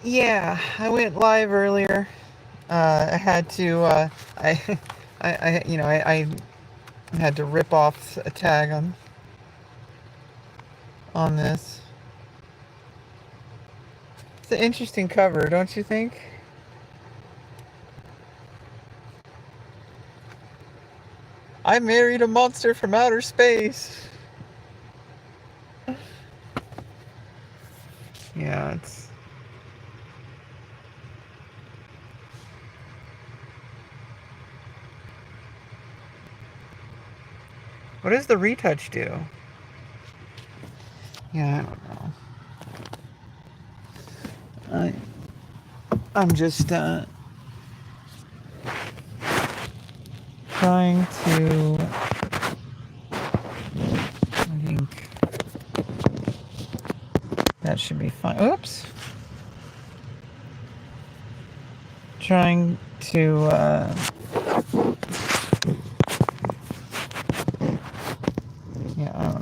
Yeah, I went live earlier. I had to, I, I had to rip off a tag on this. It's an interesting cover, don't you think? I married a monster from outer space. Yeah, it's... What does the retouch do? Yeah, I don't know. I'm just trying to... I think that should be fine. Oops. Trying to... yeah, I don't know.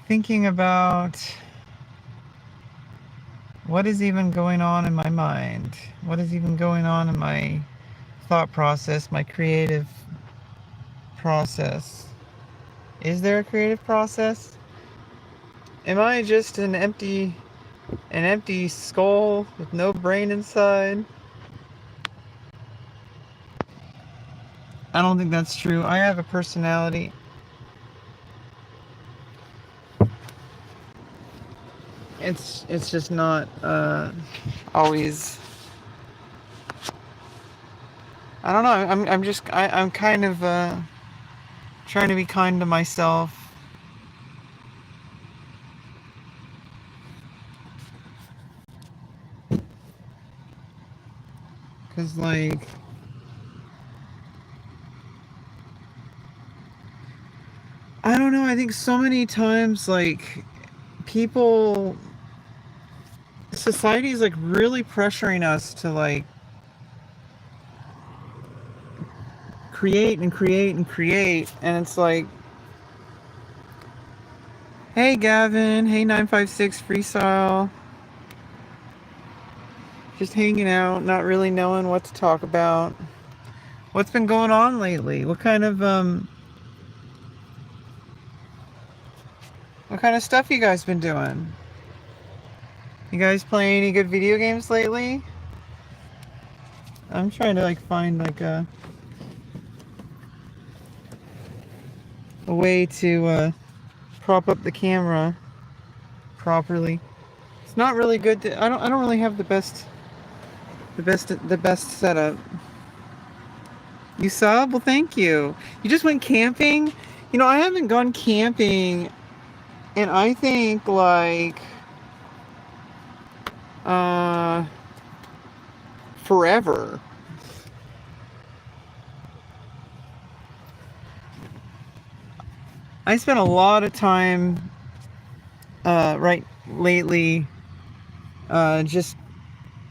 Thinking about what is even going on in my mind? What is even going on in my thought process, my creative process? Is there a creative process? Am I just an empty skull with no brain inside? I don't think that's true. I have a personality. It's just not always. I don't know. I'm kind of trying to be kind to myself. Cause like I don't know. I think so many times like people, society is like really pressuring us to like create and create and create, and it's like, hey Gavin, hey 956 Freestyle, just hanging out, not really knowing what to talk about. What's been going on lately? What kind of stuff you guys been doing? You guys playing any good video games lately? I'm trying to like find like a way to prop up the camera properly. It's not really good to, I don't really have the best setup. You sub? Well, thank you. You just went camping? You know, I haven't gone camping and I think like uh forever. I spent a lot of time right lately just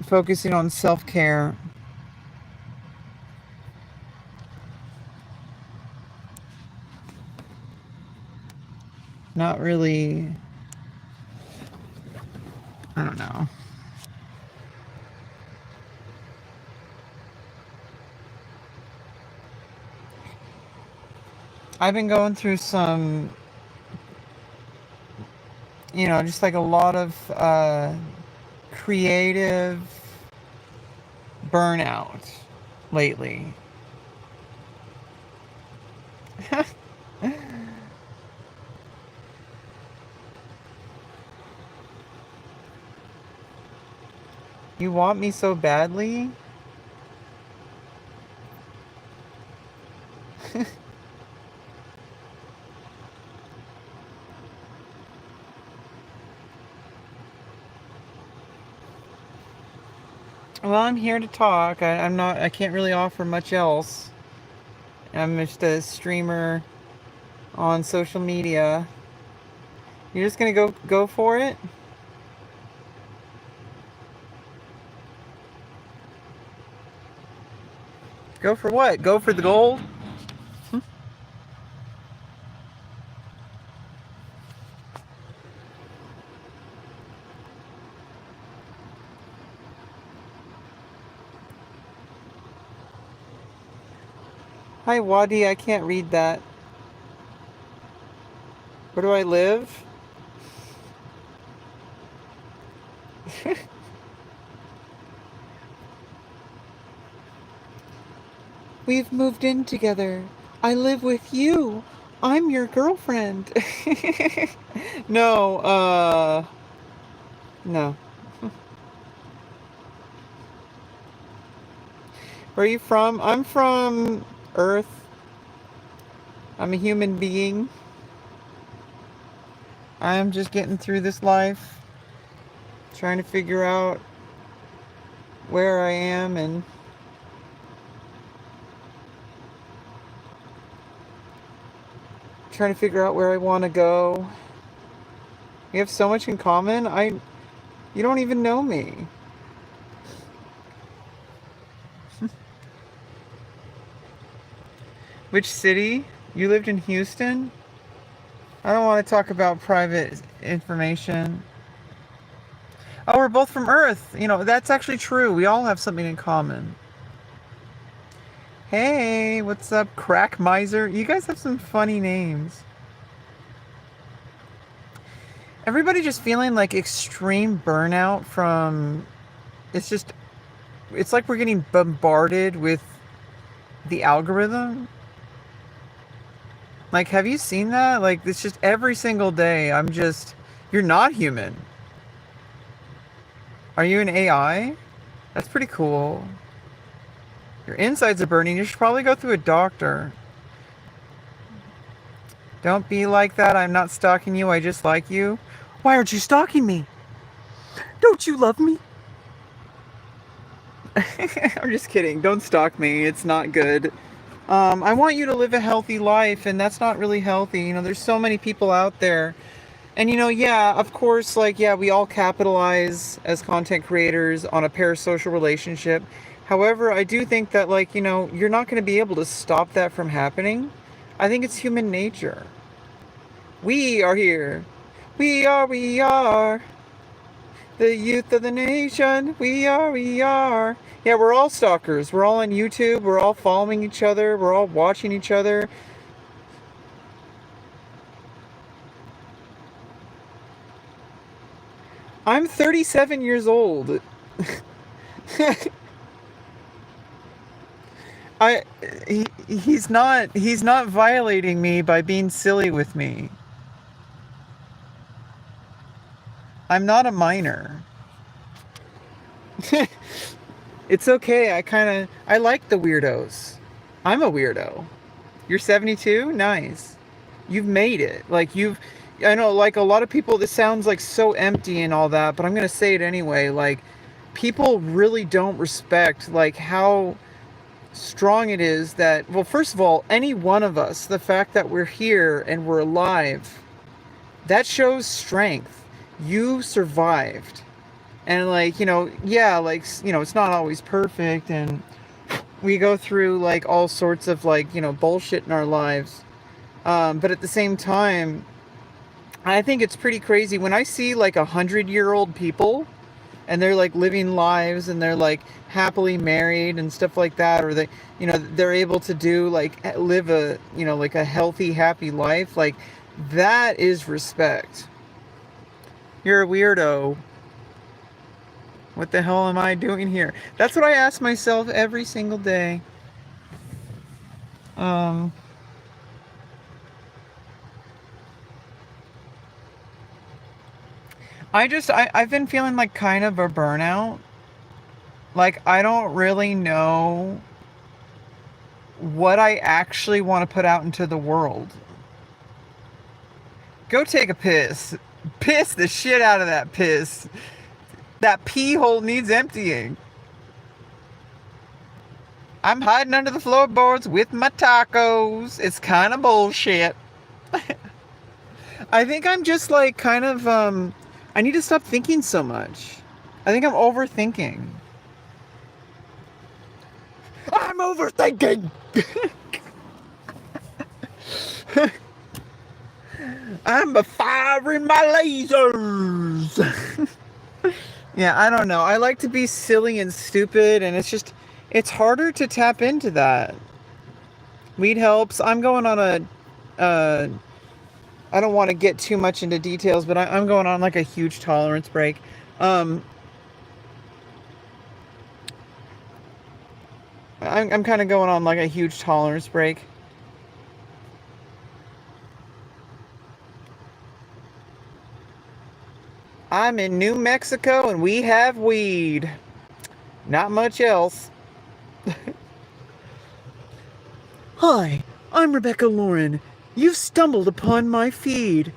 focusing on self-care. Not really, I don't know. I've been going through some, you know, just like a lot of creative burnout lately. You want me so badly? Well, I'm here to talk. I can't really offer much else. I'm just a streamer on social media. You're just gonna go for it? Go for what? Go for the gold? Hi, Wadi. I can't read that. Where do I live? We've moved in together. I live with you. I'm your girlfriend. No, no. Where are you from? I'm from Earth. I'm a human being. I'm just getting through this life, trying to figure out where I am and trying to figure out where I want to go. We have so much in common. You don't even know me. Which city? You lived in Houston? I don't want to talk about private information. Oh, we're both from Earth. That's actually true. We all have something in common. Hey, what's up, Crack Miser? You guys have some funny names. Everybody just feeling like extreme burnout from. It's like we're getting bombarded with the algorithm. Like, have you seen that? Like, it's just every single day. You're not human. Are you an AI? That's pretty cool. Your insides are burning. You should probably go through a doctor. Don't be like that. I'm not stalking you. I just like you. Why aren't you stalking me? Don't you love me? I'm just kidding. Don't stalk me. It's not good. I want you to live a healthy life, and that's not really healthy. There's so many people out there. And yeah, of course, we all capitalize as content creators on a parasocial relationship. However, I do think that, you're not going to be able to stop that from happening. I think it's human nature. We are here. We are. The youth of the nation. We are. Yeah, we're all stalkers. We're all on YouTube. We're all following each other. We're all watching each other. I'm 37 years old. He's not violating me by being silly with me. I'm not a minor. It's okay. I like the weirdos. I'm a weirdo. You're 72? Nice. You've made it. I know, like, a lot of people, this sounds like so empty and all that, but I'm gonna say it anyway. Like, people really don't respect, like, how strong it is that, well, first of all, any one of us, the fact that we're here and we're alive, that shows strength. You survived. And, yeah, it's not always perfect, and we go through, like, all sorts of, bullshit in our lives. But at the same time, I think it's pretty crazy when I see, like, 100-year-old people and they're, like, living lives and they're, like, happily married and stuff like that, or they're able to do, like, live a, like, a healthy, happy life. Like, that is respect. You're a weirdo. What the hell am I doing here? That's what I ask myself every single day. I've been feeling like kind of a burnout. Like, I don't really know what I actually want to put out into the world. Go take a piss. Piss the shit out of that piss. That pee hole needs emptying. I'm hiding under the floorboards with my tacos. It's kind of bullshit. I think I'm just like kind of I need to stop thinking so much. I think I'm overthinking. I'm overthinking. I'm firing my lasers. Yeah, I don't know. I like to be silly and stupid, and it's harder to tap into that. Weed helps. I'm going on I don't want to get too much into details, but I'm going on like a huge tolerance break. I'm kind of going on like a huge tolerance break. I'm in New Mexico and we have weed. Not much else. Hi, I'm Rebecca Lauren. You've stumbled upon my feed.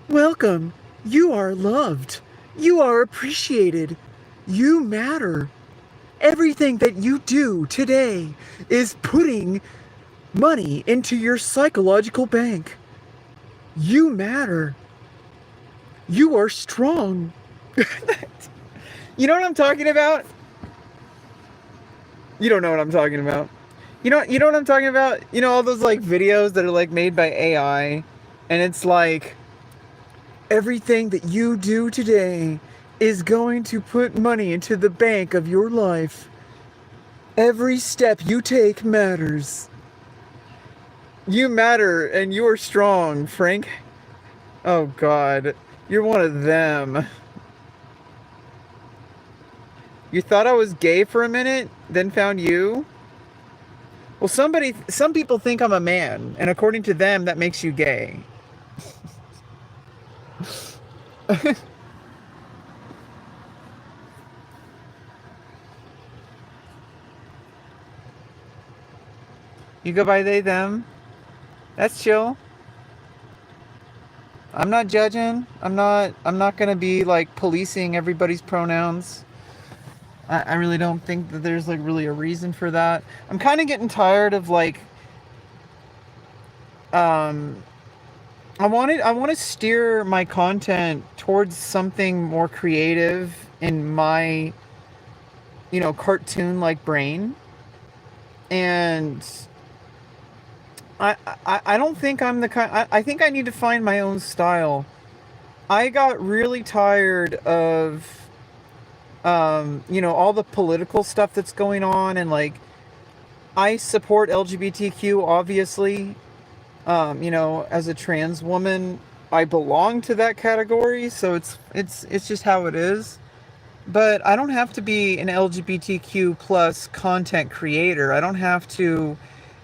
Welcome. You are loved. You are appreciated. You matter. Everything that you do today is putting money into your psychological bank. You matter. You are strong. You know what I'm talking about? You don't know what I'm talking about. You know what I'm talking about? You know all those like videos that are like made by AI, and it's like everything that you do today is going to put money into the bank of your life. Every step you take matters. You matter and you're strong, Frank. Oh God, you're one of them. You thought I was gay for a minute, then found you? Well, some people think I'm a man, and according to them, that makes you gay. You go by they, them. That's chill. I'm not judging. I'm not gonna be like policing everybody's pronouns. I really don't think that there's like really a reason for that. I'm kind of getting tired of like um I want to steer my content towards something more creative in my, you know, cartoon like brain. And I don't think I'm the kind. I think I need to find my own style. I got really tired of you know, all the political stuff that's going on, and like I support LGBTQ obviously. You know, as a trans woman, I belong to that category, so it's just how it is. But I don't have to be an LGBTQ plus content creator. I don't have to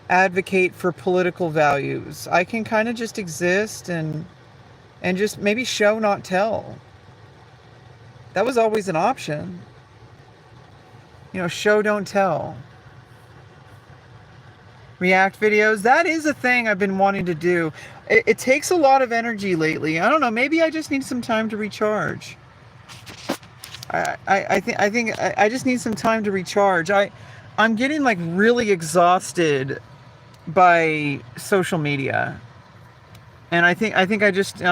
advocate for political values. I can kind of just exist and just maybe show not tell. That was always an option. You know, show don't tell. React videos, that is a thing I've been wanting to do. It takes a lot of energy lately. I don't know, maybe I just need some time to recharge. I think I just need some time to recharge. I'm getting like really exhausted by social media. And I think I just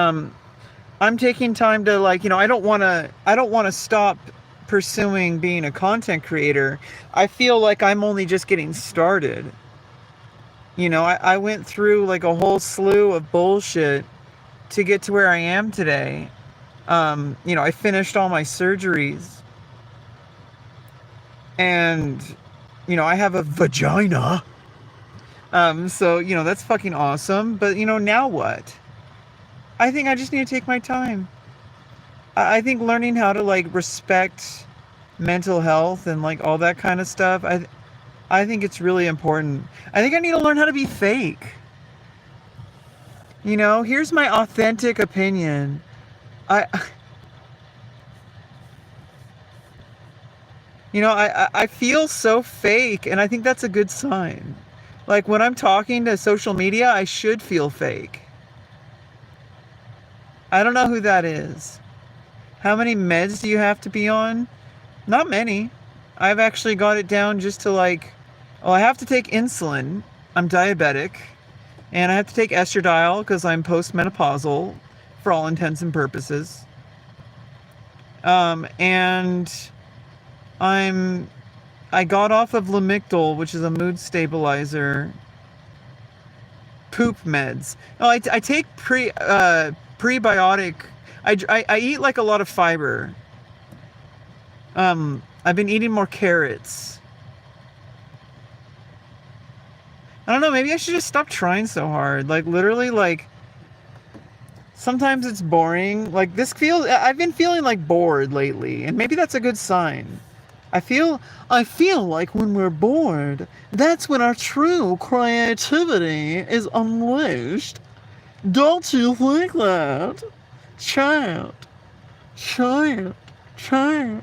I'm taking time to, like, you know, I don't want to stop pursuing being a content creator. I feel like I'm only just getting started. You know, I went through like a whole slew of bullshit to get to where I am today. You know, I finished all my surgeries. And, you know, I have a vagina. So, you know, that's fucking awesome. But, you know, now what? I think I just need to take my time. I think learning how to, like, respect mental health and, like, all that kind of stuff, I think it's really important. I think I need to learn how to be fake. You know, here's my authentic opinion. You know, I feel so fake, and I think that's a good sign. Like, when I'm talking to social media, I should feel fake. I don't know who that is. How many meds do you have to be on? Not many. I've actually got it down just to, like, Well, I have to take insulin. I'm diabetic. And I have to take estradiol because I'm postmenopausal for all intents and purposes. And I got off of Lamictal, which is a mood stabilizer. Poop meds. Oh, I take prebiotic. I eat like a lot of fiber. I've been eating more carrots. I don't know, maybe I should just stop trying so hard. Like, literally, like, sometimes it's boring. Like, I've been feeling, like, bored lately, and maybe that's a good sign. I feel like when we're bored, that's when our true creativity is unleashed. Don't you think that? Child. Child. Child.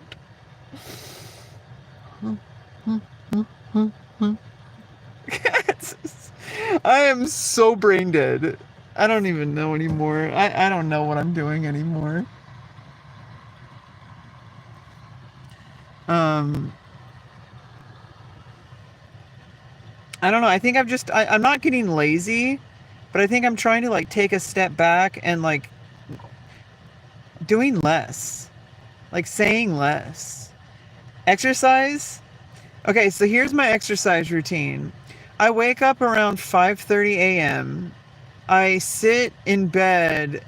I am so brain dead. I don't even know anymore. I don't know what I'm doing anymore. I don't know. I think I'm not getting lazy, but I think I'm trying to like take a step back and like doing less, like saying less. Exercise. Okay, so here's my exercise routine. I wake up around 5:30 a.m. I sit in bed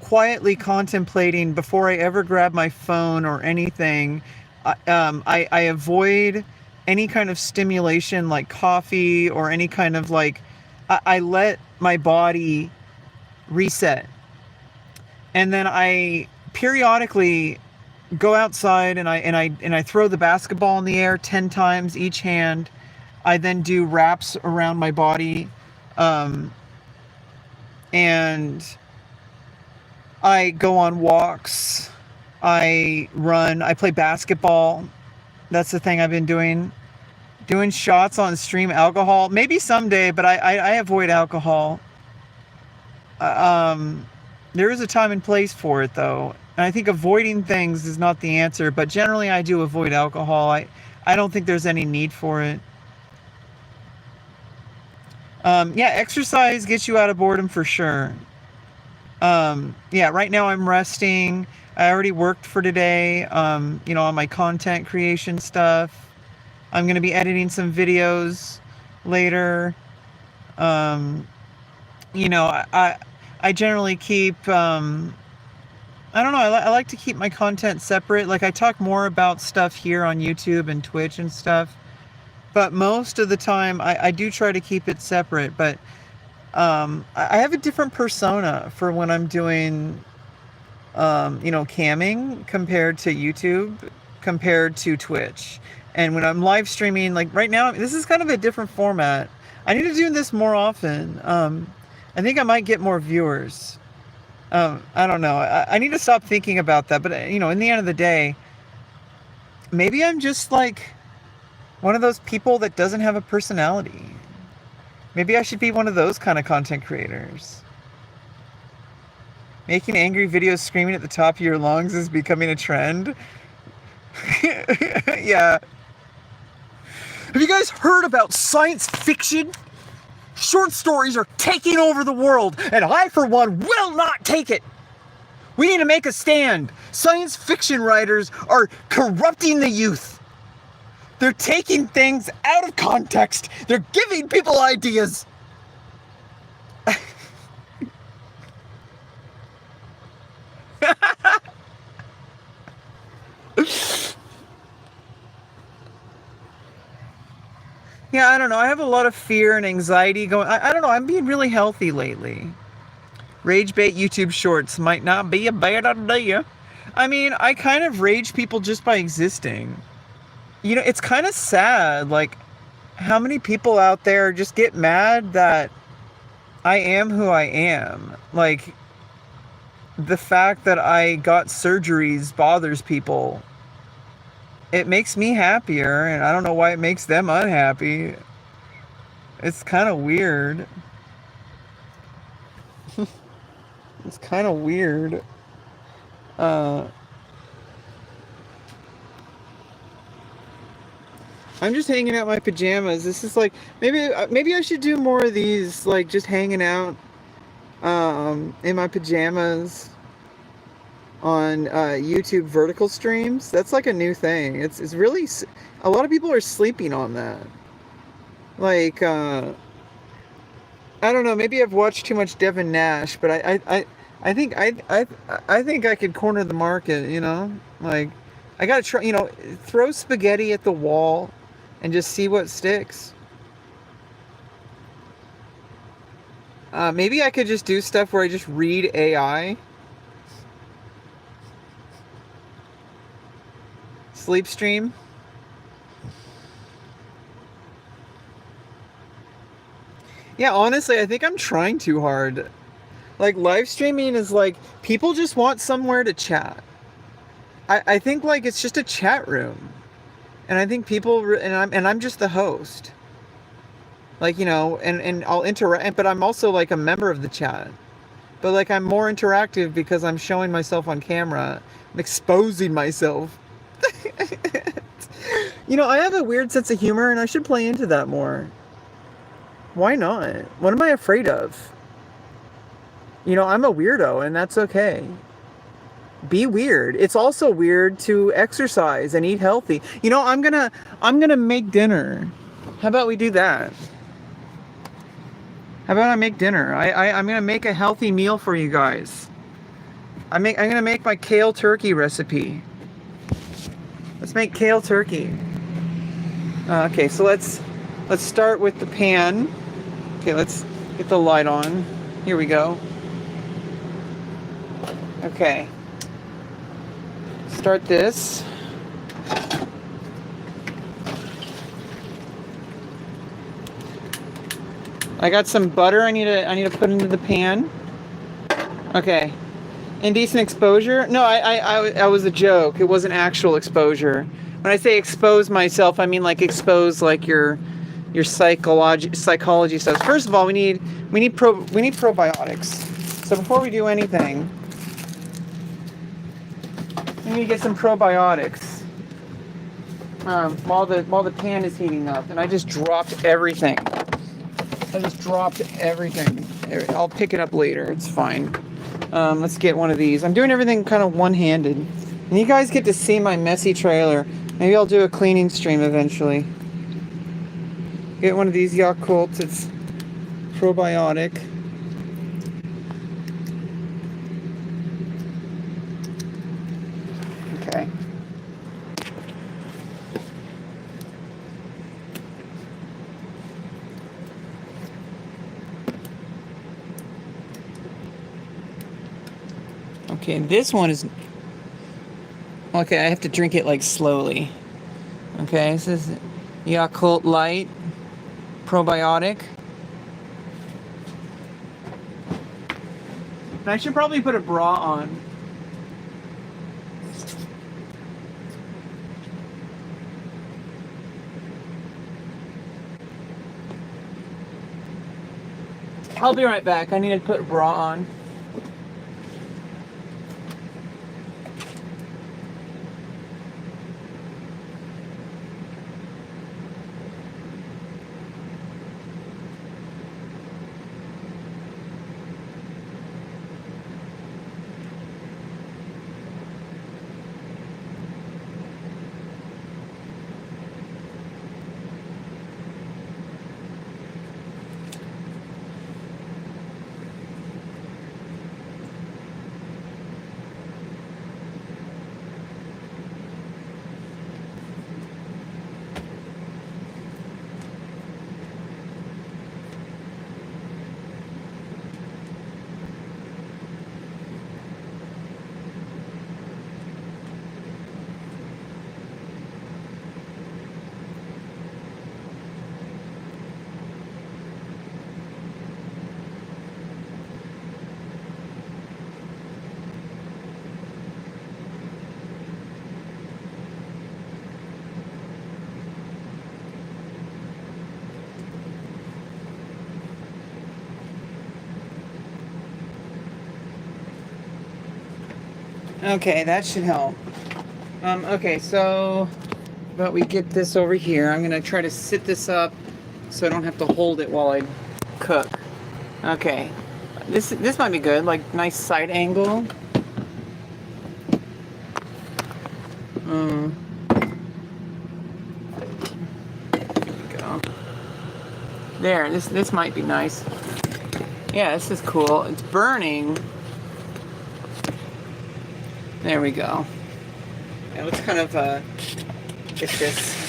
quietly contemplating before I ever grab my phone or anything. I avoid any kind of stimulation like coffee or any kind of like, I let my body reset. And then I periodically go outside and I throw the basketball in the air 10 times each hand. I then do wraps around my body. And I go on walks. I run. I play basketball. That's the thing I've been doing. Doing shots on stream alcohol. Maybe someday, but I avoid alcohol. There is a time and place for it, though. And I think avoiding things is not the answer, but generally I do avoid alcohol. I don't think there's any need for it. Yeah, exercise gets you out of boredom for sure. Yeah, right now I'm resting. I already worked for today, on my content creation stuff. I'm going to be editing some videos later. I generally keep, I don't know, I like to keep my content separate. Like, I talk more about stuff here on YouTube and Twitch and stuff. But most of the time, I do try to keep it separate. But I have a different persona for when I'm doing, camming compared to YouTube, compared to Twitch. And when I'm live streaming, like right now, this is kind of a different format. I need to do this more often. I think I might get more viewers. I don't know. I need to stop thinking about that. But, in the end of the day, maybe I'm just like one of those people that doesn't have a personality. Maybe I should be one of those kind of content creators. Making angry videos screaming at the top of your lungs is becoming a trend. Yeah. Have you guys heard about science fiction? Short stories are taking over the world, and I, for one, will not take it. We need to make a stand. Science fiction writers are corrupting the youth. They're taking things out of context. They're giving people ideas. Yeah, I don't know. I have a lot of fear and anxiety going. I don't know. I'm being really healthy lately. Rage bait YouTube shorts might not be a bad idea. I mean, I kind of rage people just by existing. It's kind of sad, like, how many people out there just get mad that I am who I am. Like, the fact that I got surgeries bothers people. It makes me happier, and I don't know why it makes them unhappy. It's kind of weird. It's kind of weird. I I'm just hanging out in my pajamas. This is like maybe I should do more of these, like just hanging out in my pajamas on YouTube vertical streams. That's like a new thing. It's really a lot of people are sleeping on that. Like I don't know. Maybe I've watched too much Devin Nash, but I think I think I could corner the market. You know, like I gotta try. You know, throw spaghetti at the wall and just see what sticks. Maybe I could just do stuff where I just read AI. Sleep stream. Yeah, honestly, I think I'm trying too hard. Like live streaming is like people just want somewhere to chat. I think like it's just a chat room, and I think and I'm just the host. Like you know, and I'll interact, but I'm also like a member of the chat. But like I'm more interactive because I'm showing myself on camera, I'm exposing myself. You know, I have a weird sense of humor, and I should play into that more. Why not? What am I afraid of? You know, I'm a weirdo, and that's okay. Be weird. It's also weird to exercise and eat healthy. You know, I'm gonna make dinner. How about we do that? How about I make dinner? I'm gonna make a healthy meal for you guys. I'm gonna make my kale turkey recipe. Let's make kale turkey. Okay, so let's start with the pan. Okay, let's get the light on. Here we go. Okay. Start this. I got some butter I need to put into the pan. Okay. Indecent exposure? No, I was a joke. It wasn't actual exposure. When I say expose myself, I mean like expose like your psychology stuff. First of all, we need probiotics. So before we do anything, we need to get some probiotics. While the pan is heating up, and I just dropped everything. I'll pick it up later. It's fine. Let's get one of these. I'm doing everything kind of one-handed. And you guys get to see my messy trailer. Maybe I'll do a cleaning stream eventually. Get one of these Yakults. It's probiotic. Okay. Okay, this one is... Okay, I have to drink it like slowly. Okay, this is Yakult Light probiotic. And I should probably put a bra on. I'll be right back. I need to put a bra on. Okay, that should help. Okay, so But we get this over here. I'm gonna try to sit this up so I don't have to hold it while I cook. Okay, this might be good. Like nice side angle. Go. There. This might be nice. Yeah, this is cool. It's burning. There we go. Now let's kind of get this.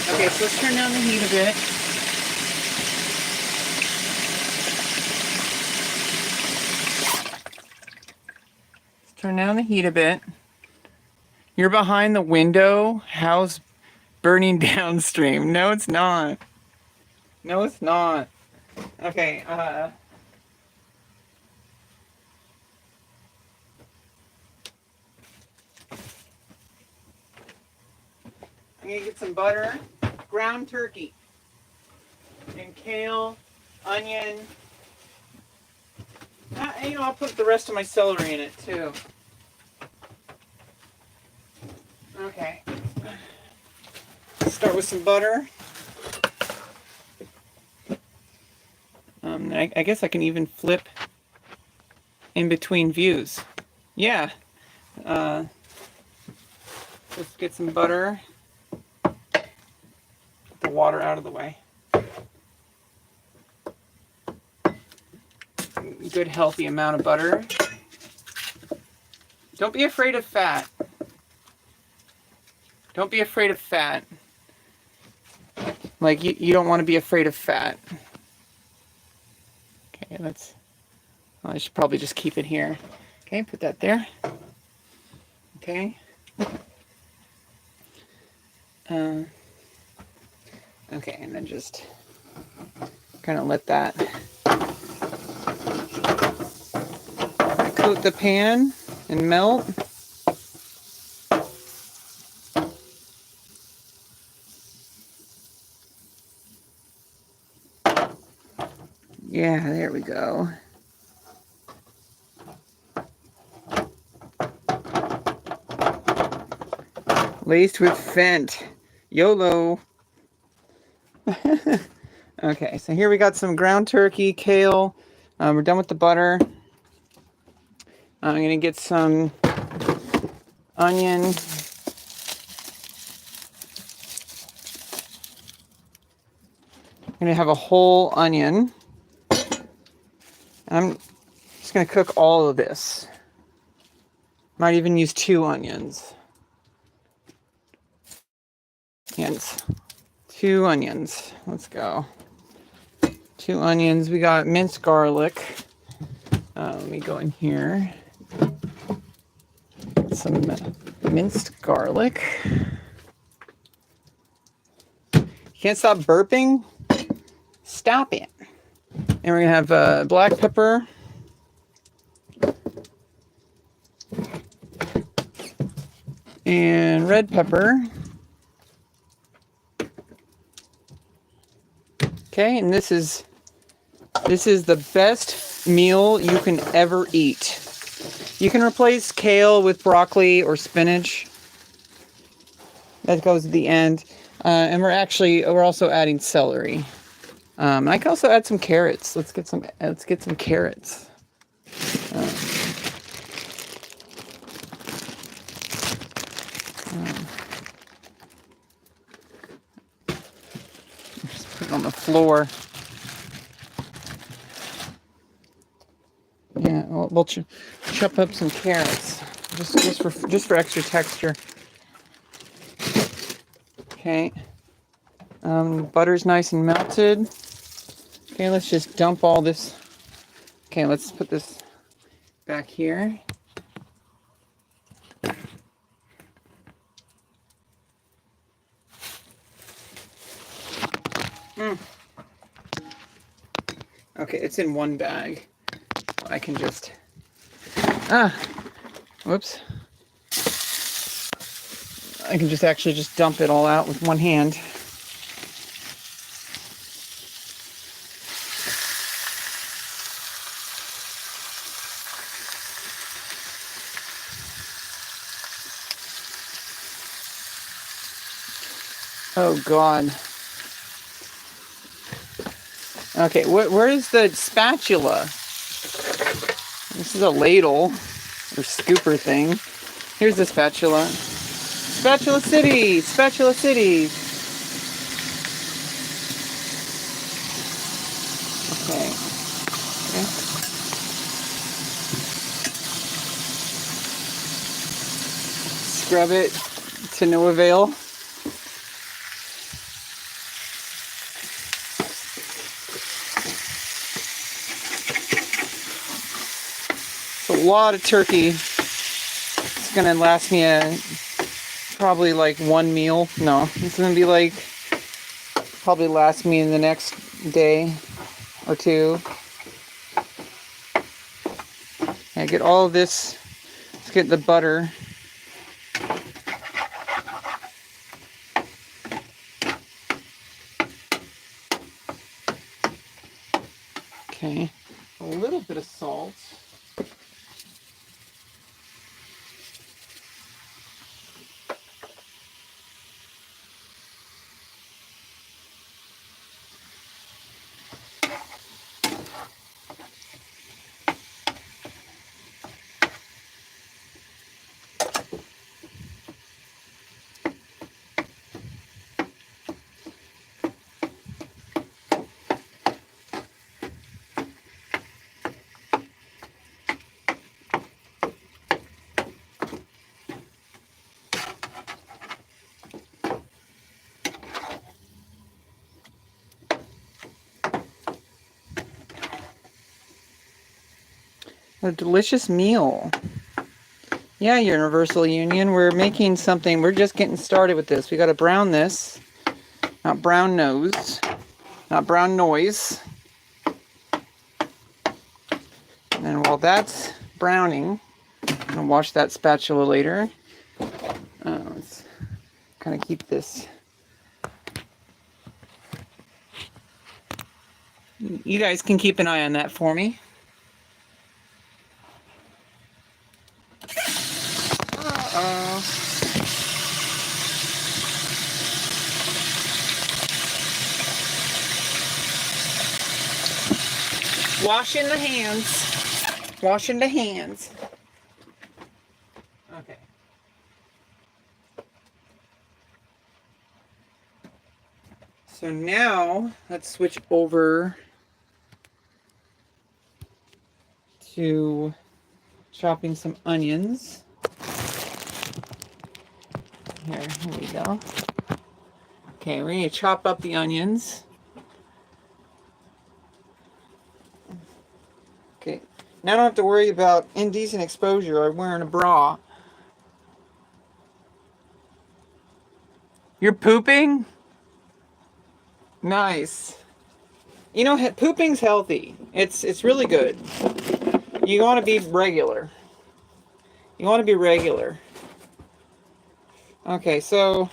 Okay, so let's turn down the heat a bit. Let's turn down the heat a bit. You're behind the window. How's burning downstream? No, it's not. No, it's not. Okay, I'm gonna get some butter, ground turkey, and kale, onion. I'll put the rest of my celery in it too. Okay. Start with some butter. I guess I can even flip in between views. Yeah. Let's get some butter. Get the water out of the way. Good healthy amount of butter. Don't be afraid of fat. Don't be afraid of fat. Like you don't want to be afraid of fat. Okay, I should probably just keep it here. Okay, put that there. Okay. Okay, and then just kind of let that coat the pan and melt. Yeah, there we go. Laced with Fendt. YOLO. Okay, so here we got some ground turkey, kale. We're done with the butter. I'm going to get some onion. I'm going to have a whole onion. I'm just going to cook all of this. Might even use 2 onions. Onions. 2 onions. Let's go. 2 onions. We got minced garlic. Let me go in here. Some minced garlic. You can't stop burping? Stop it. And we're going to have black pepper. And red pepper. Okay, and this is the best meal you can ever eat. You can replace kale with broccoli or spinach. That goes at the end. And we're also adding celery. I can also add some carrots. Let's get some carrots. Just put it on the floor. Yeah, we'll chop up some carrots just for extra texture. Okay. Butter's nice and melted. Okay, let's just dump all this. Okay, let's put this back here. Okay, it's in one bag. I can just... Whoops. I can just actually just dump it all out with one hand. Oh God. Okay, where is the spatula? This is a ladle or scooper thing. Here's the spatula. Spatula City! Spatula City! Okay. Scrub it to no avail. It's a lot of turkey. It's gonna last me probably like one meal. No, it's gonna be like probably last me in the next day or two. I get all of this. Let's get the butter. Okay, a little bit of salt. A delicious meal. Yeah, Universal Union, we're making something. We're just getting started with this. We got to brown this. Not brown nose. Not brown noise. And then while that's browning, I'm going to wash that spatula later. Let's kind of keep this. You guys can keep an eye on that for me. Washing the hands. Washing the hands. Okay. So now let's switch over to chopping some onions. Here we go. Okay, we're going to chop up the onions. Okay, now I don't have to worry about indecent exposure. I'm wearing a bra. You're pooping? Nice. You know, pooping's healthy. It's really good. You want to be regular. You want to be regular. Okay, so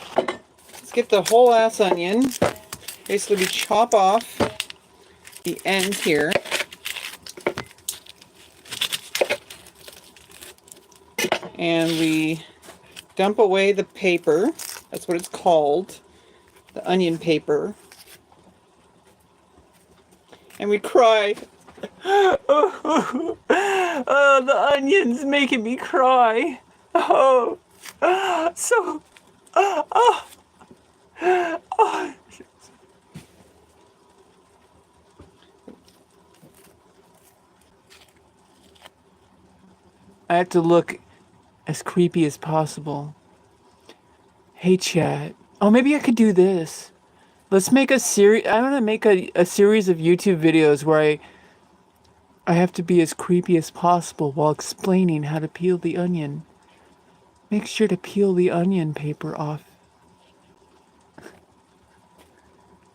let's get the whole ass onion. Basically, we chop off the ends here. And we dump away the paper. That's what it's called. The onion paper. And we cry. Oh, the onion's making me cry. Oh, so, oh. I have to look as creepy as possible. Hey, chat. Oh, maybe I could do this. Let's make a series. I'm gonna make a series of YouTube videos where I have to be as creepy as possible while explaining how to peel the onion. Make sure to peel the onion paper off.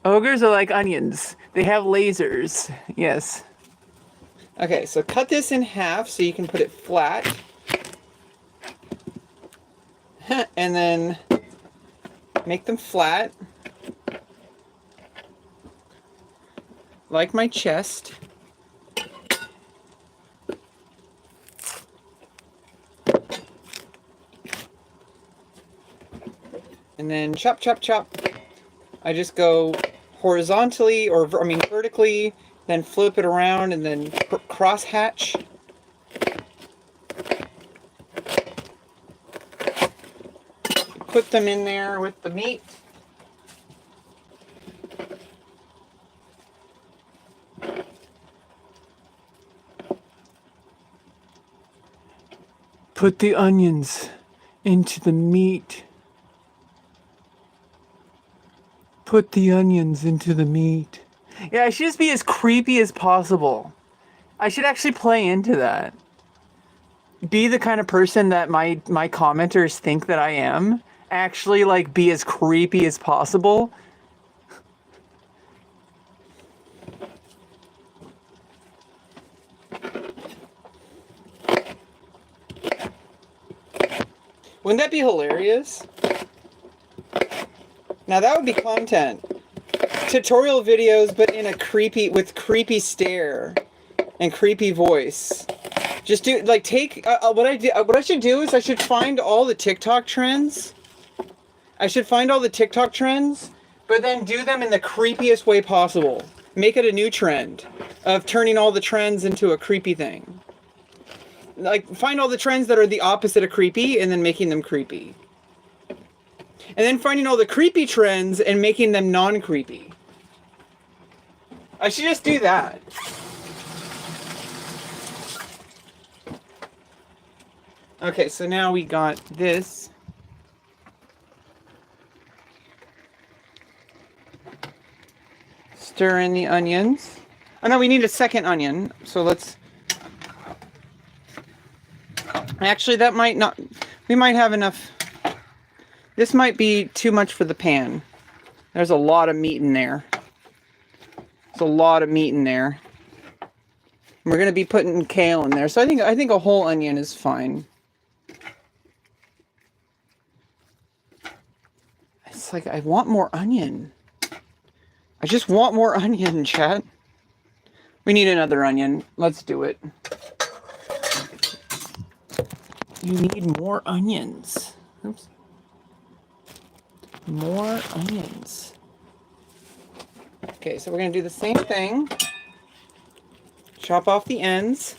Ogres are like onions. They have lasers. Yes. Okay, so cut this in half so you can put it flat. And then Make them flat. Like my chest. And then chop, chop, chop. I just go horizontally, or I mean vertically, then flip it around and then cross hatch. Put them in there with the meat. Put the onions into the meat. Put the onions into the meat. Yeah, I should just be as creepy as possible. I should actually play into that. Be the kind of person that my commenters think that I am. Actually, like, be as creepy as possible. Wouldn't that be hilarious? Now that would be content. Tutorial videos, but in a with creepy stare and creepy voice. Just do, like, take, what I should do is I should find all the TikTok trends. But then do them in the creepiest way possible. Make it a new trend of turning all the trends into a creepy thing. Like, find all the trends that are the opposite of creepy and then making them creepy. And then finding all the creepy trends and making them non-creepy. I should just do that. Okay, so now we got this. Stir in the onions. Oh no, we need a second onion. So let's... Actually, that might not... We might have enough... This might be too much for the pan. There's a lot of meat in there. There's a lot of meat in there. We're going to be putting kale in there. So I think a whole onion is fine. It's like, I want more onion. I just want more onion, chat. We need another onion. Let's do it. You need more onions. Oops. More onions. Okay, so we're going to do the same thing. Chop off the ends.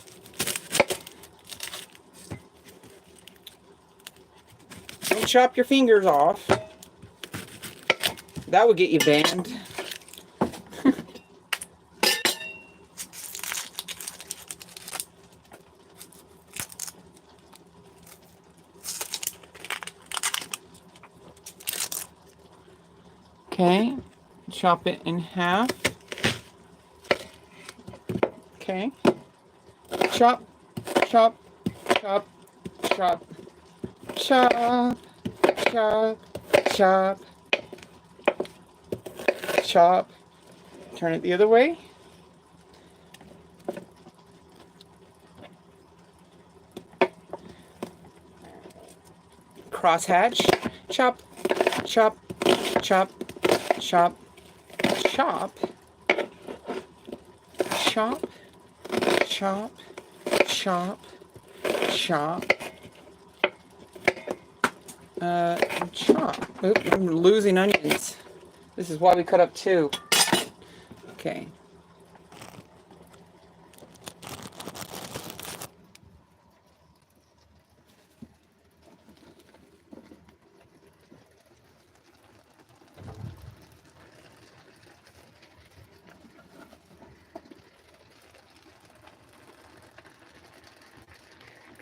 Don't chop your fingers off. That would get you banned. Okay, chop it in half. Okay, chop, chop, chop, chop, chop, chop, chop, chop. Turn it the other way. Crosshatch. Chop, chop, chop, chop, chop, chop, chop, chop, chop, chop. Oop, I'm losing onions. This is why we cut up two. Okay.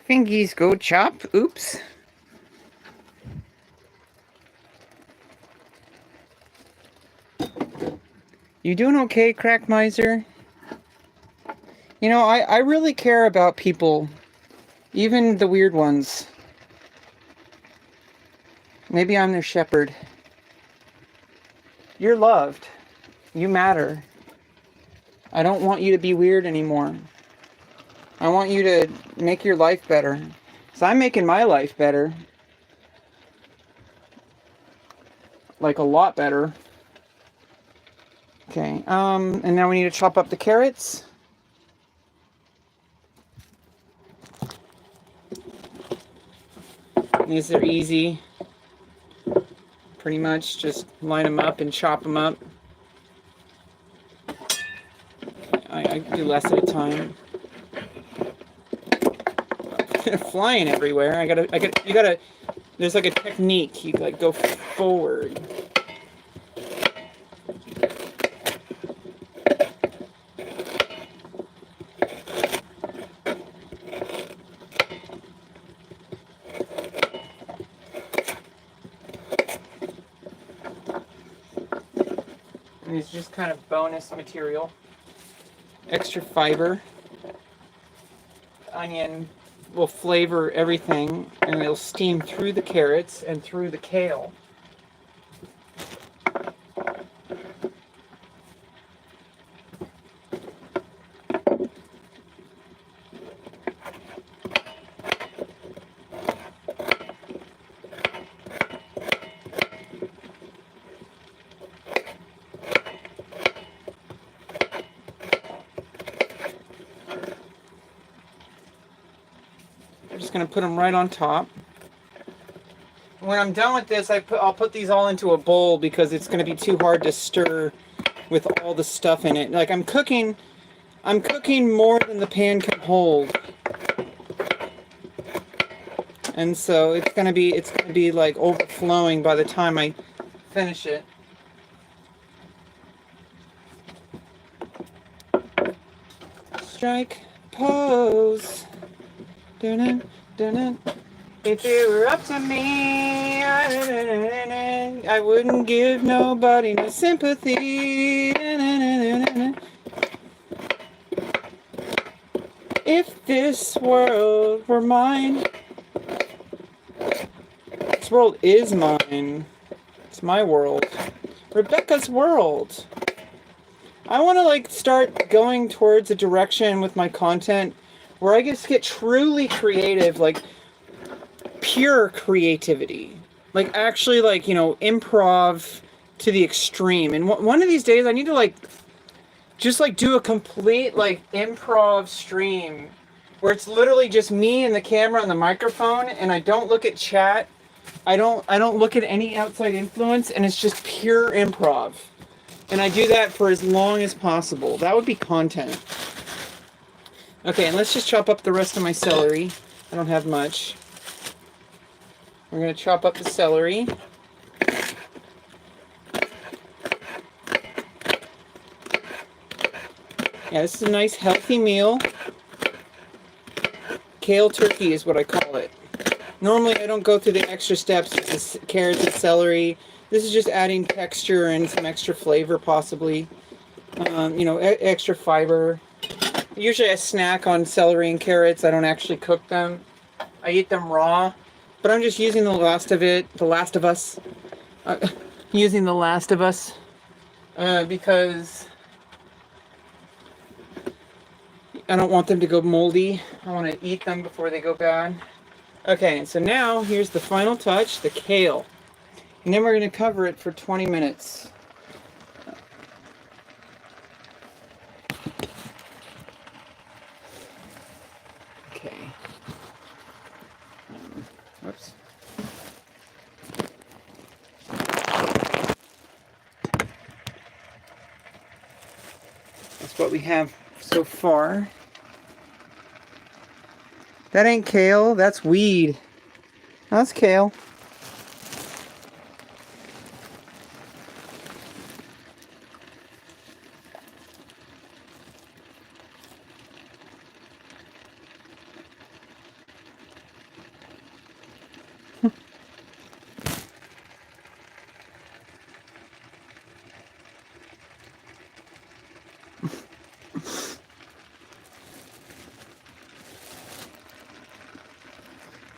Fingies go chop. Oops. You doing okay, Crack Miser? You know, I really care about people. Even the weird ones. Maybe I'm their shepherd. You're loved. You matter. I don't want you to be weird anymore. I want you to make your life better. So I'm making my life better. like a lot better. Okay, and now we need to chop up the carrots. These are easy. Pretty much just line them up and chop them up. I do less at a time. They're flying everywhere. You gotta, there's like a technique. You like go forward. And it's just kind of bonus material. Extra fiber. Onion will flavor everything, and it'll steam through the carrots and through the kale. Just going to put them right on top. When I'm done with this, I'll put these all into a bowl because it's going to be too hard to stir with all the stuff in it. Like I'm cooking more than the pan can hold. And so it's going to be like overflowing by the time I finish it. Strike pose. Dun-dun, dun-dun. If it were up to me, I wouldn't give nobody no sympathy. If this world were mine, this world is mine. It's my world. Rebecca's world. I want to like start going towards a direction with my content where I just get truly creative, like pure creativity. Like actually like, you know, improv to the extreme. And one of these days I need to like, just like do a complete like improv stream where it's literally just me and the camera and the microphone, and I don't look at chat. I don't look at any outside influence, and it's just pure improv. And I do that for as long as possible. That would be content. Okay, and let's just chop up the rest of my celery. I don't have much. We're going to chop up the celery. Yeah, this is a nice healthy meal. Kale turkey is what I call it. Normally I don't go through the extra steps with the carrots and celery. This is just adding texture and some extra flavor possibly. You know, extra fiber. Usually I snack on celery and carrots. I don't actually cook them. I eat them raw. But I'm just using the last of it, The Last of Us. Using The Last of Us. Because I don't want them to go moldy. I want to eat them before they go bad. Okay, so now here's the final touch, the kale. And then we're going to cover it for 20 minutes. Okay. Whoops. That's what we have so far. That ain't kale, that's weed. That's kale.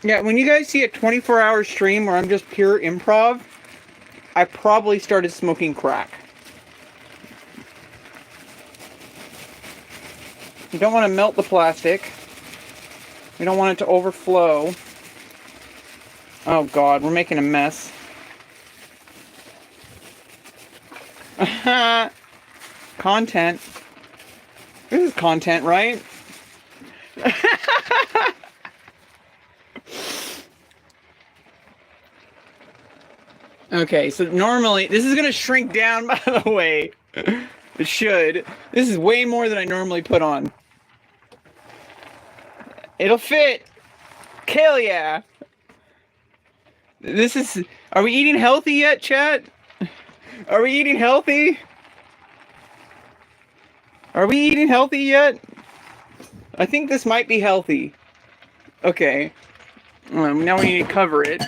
Yeah, when you guys see a 24-hour stream where I'm just pure improv, I probably started smoking crack. You don't want to melt the plastic. You don't want it to overflow. Oh God, we're making a mess. Content. This is content, right? Okay, so normally, this is gonna shrink down, by the way. It should. This is way more than I normally put on. It'll fit. Hell yeah. This is... Are we eating healthy yet, chat? Are we eating healthy? Are we eating healthy yet? I think this might be healthy. Okay. Now we need to cover it.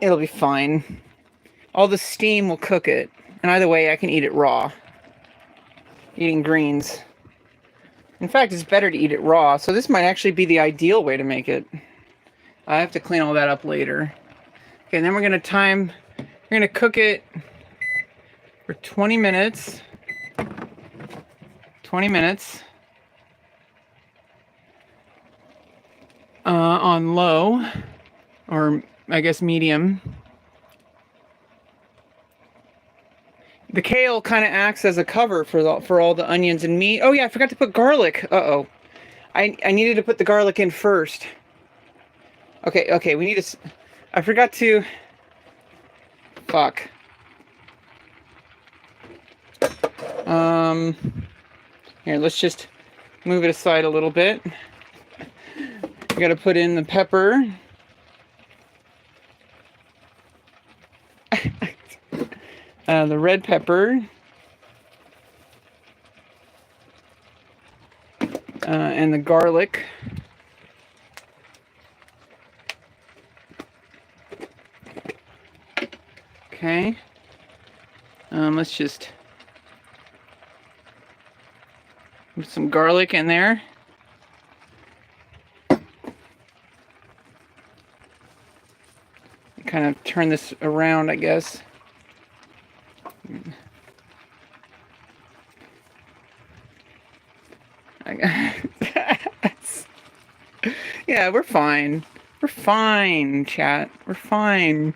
It'll be fine. All the steam will cook it. And either way, I can eat it raw. Eating greens. In fact, it's better to eat it raw. So this might actually be the ideal way to make it. I have to clean all that up later. Okay, and then we're gonna cook it for 20 minutes. 20 minutes. On low, or I guess medium. The kale kind of acts as a cover for all the onions and meat. Oh yeah, I forgot to put garlic. Uh-oh. I needed to put the garlic in first. Okay, we need to... I forgot to... Fuck. Here, let's just move it aside a little bit. We gotta put in the pepper. The red pepper. And the garlic. Okay. Let's just put some garlic in there. Kind of turn this around, I guess. Yeah, we're fine. We're fine, chat. We're fine.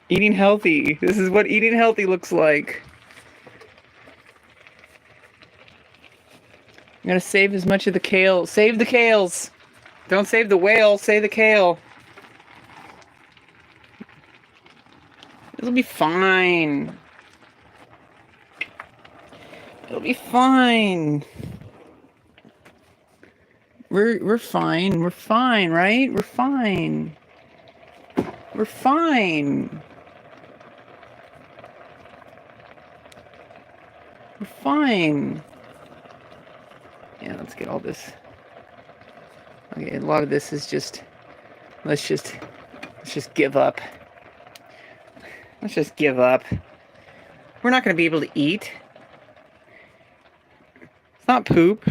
Eating healthy. This is what eating healthy looks like. I'm gonna save as much of the kale. Save the kales. Don't save the whale, save the kale. It'll be fine. It'll be fine. We're fine. We're fine, right? We're fine. We're fine. We're fine. Yeah, let's get all this. Okay, a lot of this is just... Let's just give up. Let's just give up. We're not going to be able to eat. It's not poop.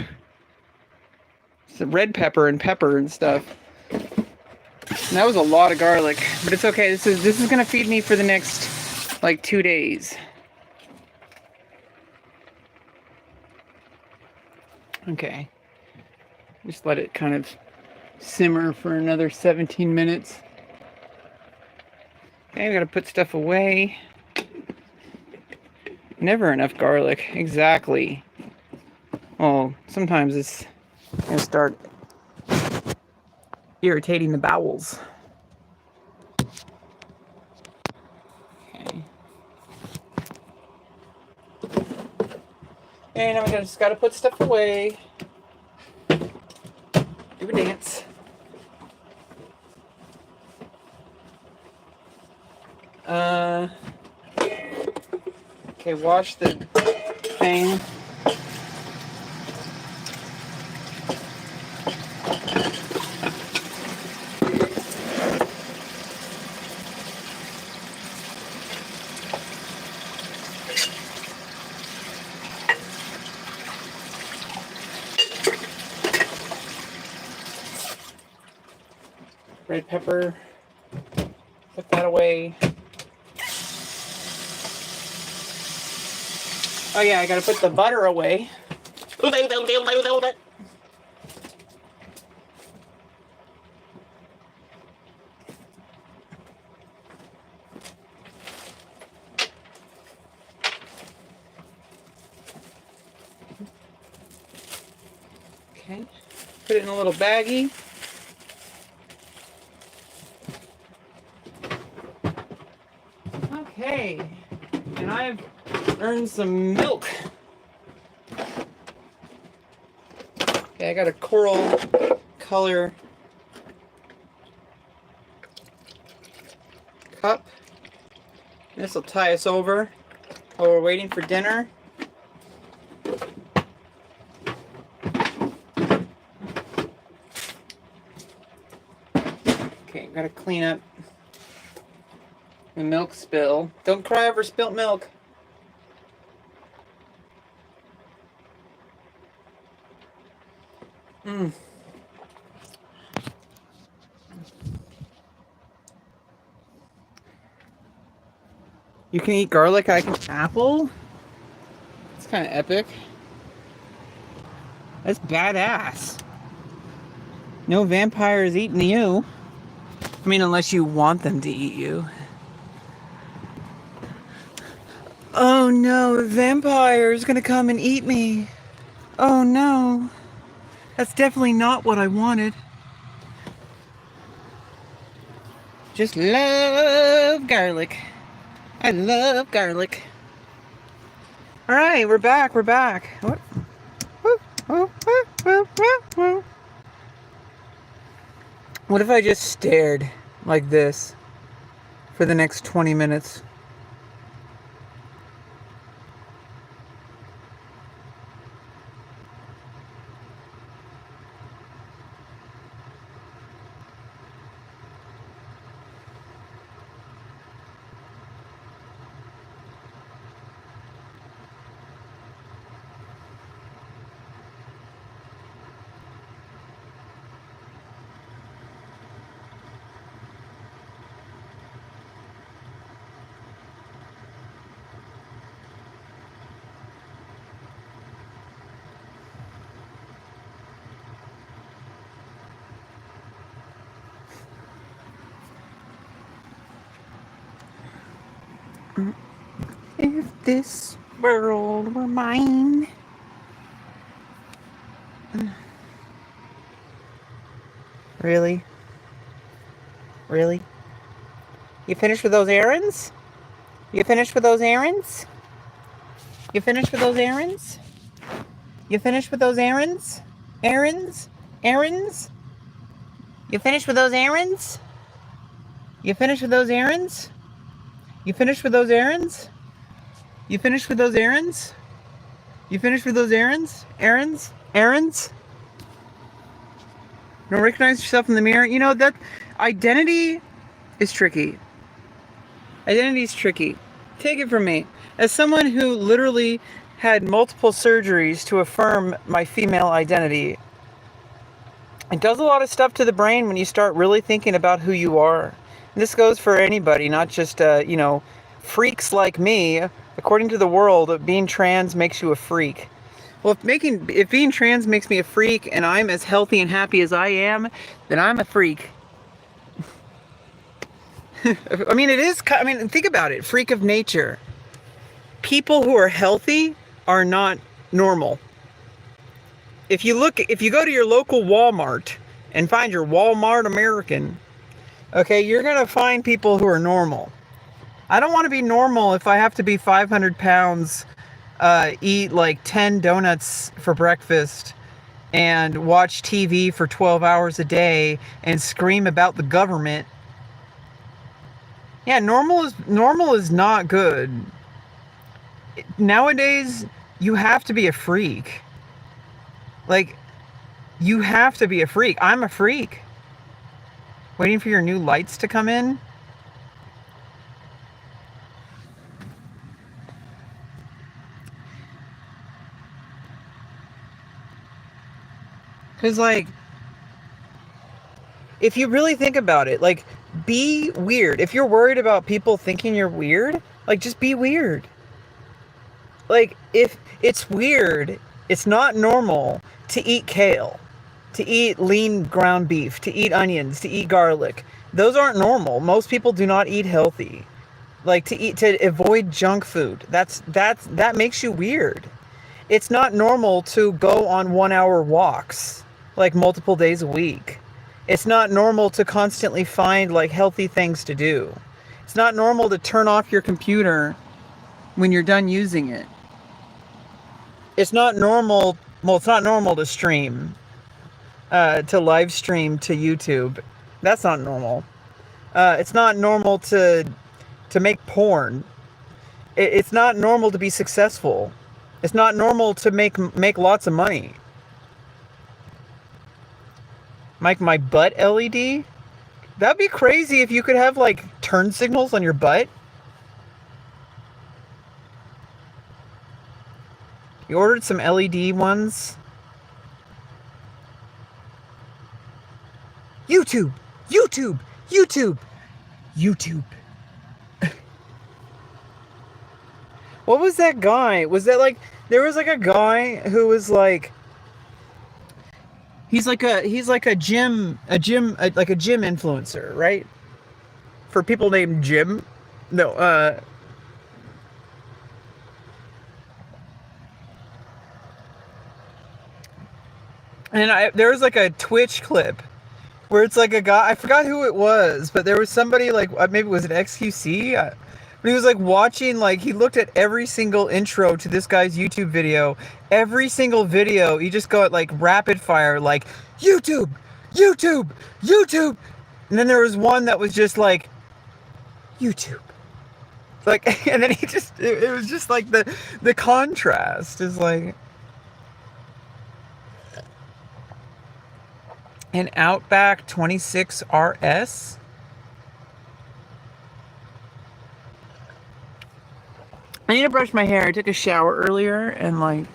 It's red pepper and stuff. And that was a lot of garlic, but it's okay. This is going to feed me for the next like 2 days. Okay. Just let it kind of simmer for another 17 minutes. Okay, we gotta put stuff away. Never enough garlic. Exactly. Oh, sometimes it's gonna start irritating the bowels. Okay. Okay, now we just gotta put stuff away. Do a dance. Okay, wash the thing. Red pepper. Put that away. Oh yeah, I gotta put the butter away. Okay, put it in a little baggie. Okay, and I've earned some milk. Okay, I got a coral color cup. This will tie us over while we're waiting for dinner. Okay, gotta clean up the milk spill. Don't cry over spilt milk. You can eat garlic, I can apple? It's kind of epic. That's badass. No vampire is eating you. I mean, unless you want them to eat you. Oh no, a vampire is gonna come and eat me. Oh no. That's definitely not what I wanted. Just love garlic. I love garlic. Alright, we're back, we're back. What? What if I just stared like this for the next 20 minutes? If this world were mine. Really? Really? You finished with those errands? You finished with those errands? You finished with those errands? You finished with those errands? Errands? Errands? You finished with those errands? You finished with those errands? You finished with those errands? You finished with those errands? You finished with those errands? Errands? Errands? Don't recognize yourself in the mirror? You know, that identity is tricky. Identity is tricky. Take it from me. As someone who literally had multiple surgeries to affirm my female identity, it does a lot of stuff to the brain when you start really thinking about who you are. And this goes for anybody, not just, freaks like me. According to the world, being trans makes you a freak. Well, if being trans makes me a freak and I'm as healthy and happy as I am, then I'm a freak. I mean, think about it. Freak of nature. People who are healthy are not normal. If you go to your local Walmart and find your Walmart American, okay, you're going to find people who are normal. I don't want to be normal if I have to be 500 pounds, eat like 10 donuts for breakfast, and watch TV for 12 hours a day and scream about the government. Yeah, normal is not good. Nowadays, you have to be a freak. Like, you have to be a freak. I'm a freak. Waiting for your new lights to come in? Because, like, If you really think about it, like, be weird. If you're worried about people thinking you're weird, like, just be weird. Like, if it's weird, it's not normal to eat kale, to eat lean ground beef, to eat onions, to eat garlic. Those aren't normal. Most people do not eat healthy. Like, to avoid junk food. That makes you weird. It's not normal to go on 1 hour walks like multiple days a week. It's not normal to constantly find like healthy things to do. It's not normal to turn off your computer when you're done using it. It's not normal. Well, it's not normal to stream, to live stream to YouTube. That's not normal. It's not normal to make porn. It's not normal to be successful. It's not normal to make lots of money. Like my butt LED? That'd be crazy if you could have like turn signals on your butt. You ordered some LED ones? YouTube! YouTube! YouTube! YouTube. What was that guy? Was that like, there was like a guy who was like, he's like a gym influencer, right? For people named Jim. No, and there was like a Twitch clip where it's like a guy, I forgot who it was, but there was somebody like, maybe it was an XQC, but he was like watching, like he looked at every single intro to this guy's YouTube video. Every single video, he just got like rapid fire, like YouTube, YouTube, YouTube. And then there was one that was just like YouTube. Like, and then he just, it was just like the contrast is like an Outback 26 RS. I need to brush my hair. I took a shower earlier and like,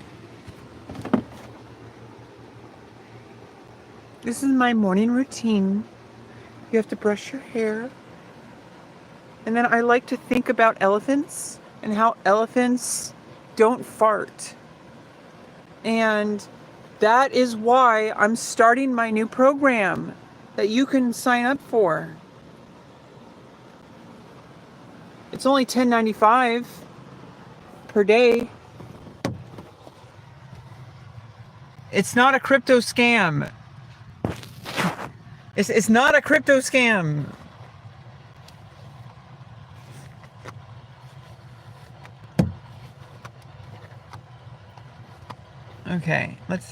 this is my morning routine. You have to brush your hair. And then I like to think about elephants and how elephants don't fart. And that is why I'm starting my new program that you can sign up for. It's only $10.95 per day. It's not a crypto scam. It's not a crypto scam. Okay, what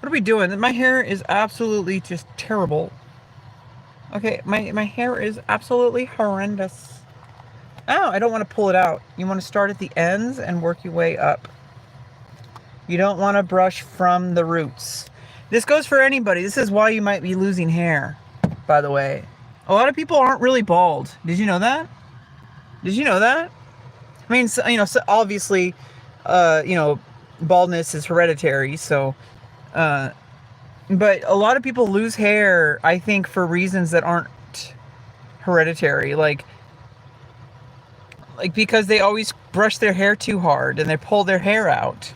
are we doing? My hair is absolutely just terrible. Okay, my hair is absolutely horrendous. Oh, I don't want to pull it out. You want to start at the ends and work your way up. You don't want to brush from the roots. This goes for anybody. This is why you might be losing hair, by the way. A lot of people aren't really bald. Did you know that? Did you know that? I mean, so, obviously, baldness is hereditary, so, but a lot of people lose hair, I think, for reasons that aren't hereditary, like because they always brush their hair too hard and they pull their hair out.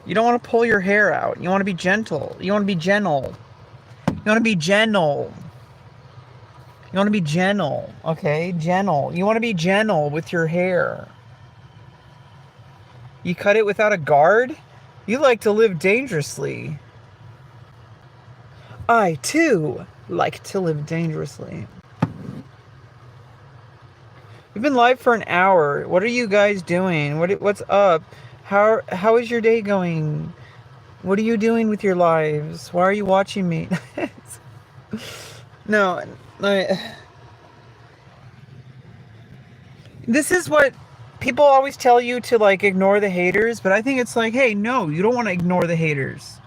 You don't want to pull your hair out. You want to be gentle. You want to be gentle. You want to be gentle. You want to be gentle, okay? Gentle. You want to be gentle with your hair. You cut it without a guard? You like to live dangerously. I, too, like to live dangerously. We've been live for an hour. What are you guys doing? What's up? How is your day going? What are you doing with your lives? Why are you watching me? No, this is what people always tell you to, like, ignore the haters, but I think it's like, hey, no, you don't want to ignore the haters.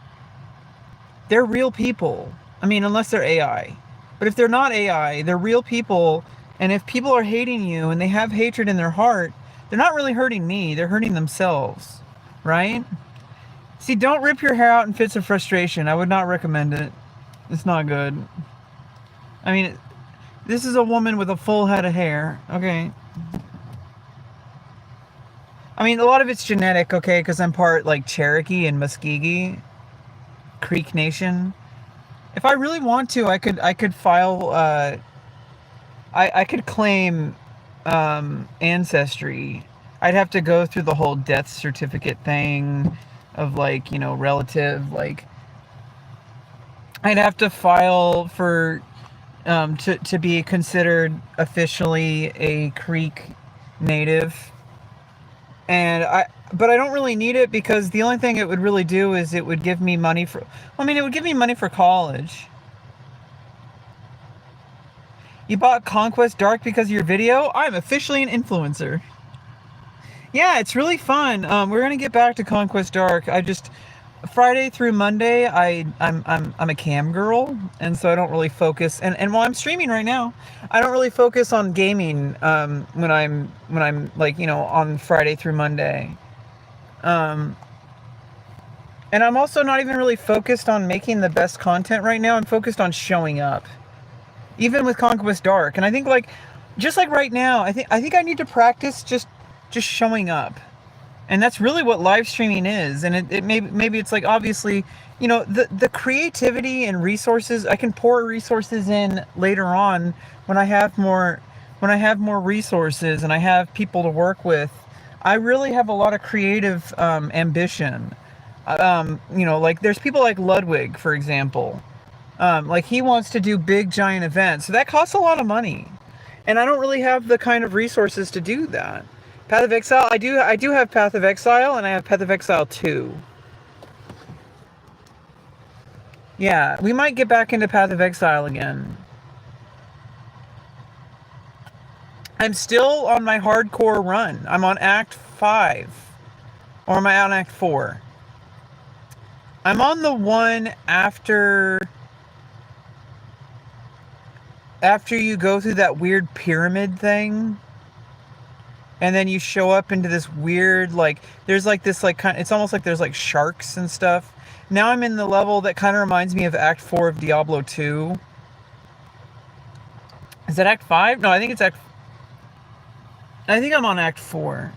They're real people. I mean, unless they're AI. But if they're not AI, they're real people, and if people are hating you and they have hatred in their heart, they're not really hurting me, they're hurting themselves, right? See, don't rip your hair out in fits of frustration. I would not recommend it. It's not good. I mean, this is a woman with a full head of hair. Okay. I mean, a lot of it's genetic, okay, because I'm part, like, Cherokee and Muskogee, Creek Nation. If I really want to, I could file, I could claim, ancestry. I'd have to go through the whole death certificate thing of, like, relative, like, I'd have to file for, to be considered officially a Creek native. But I don't really need it because the only thing it would really do is it would give me money for, I mean, it would give me money for college. You bought Conquest Dark because of your video? I'm officially an influencer. Yeah, it's really fun. We're gonna get back to Conquest Dark. Friday through Monday, I'm a cam girl, and so I don't really focus. And while I'm streaming right now, I don't really focus on gaming. When I'm like on Friday through Monday. And I'm also not even really focused on making the best content right now. I'm focused on showing up, even with Conquest Dark. And I think just like right now, I think I need to practice just showing up. And that's really what live streaming is. And it maybe it's like, obviously, the creativity and resources, I can pour resources in later on when I have more resources and I have people to work with. I really have a lot of creative ambition. Like there's people like Ludwig, for example. Like he wants to do big giant events. So that costs a lot of money. And I don't really have the kind of resources to do that. Path of Exile, I do have Path of Exile, and I have Path of Exile 2. Yeah, we might get back into Path of Exile again. I'm still on my hardcore run. I'm on Act 5. Or am I on Act 4? I'm on the one after you go through that weird pyramid thing. And then you show up into this weird, like, there's like this, like, kind of, it's almost like there's like sharks and stuff. Now I'm in the level that kind of reminds me of Act 4 of Diablo 2. Is that Act 5? No, I think I'm on Act 4.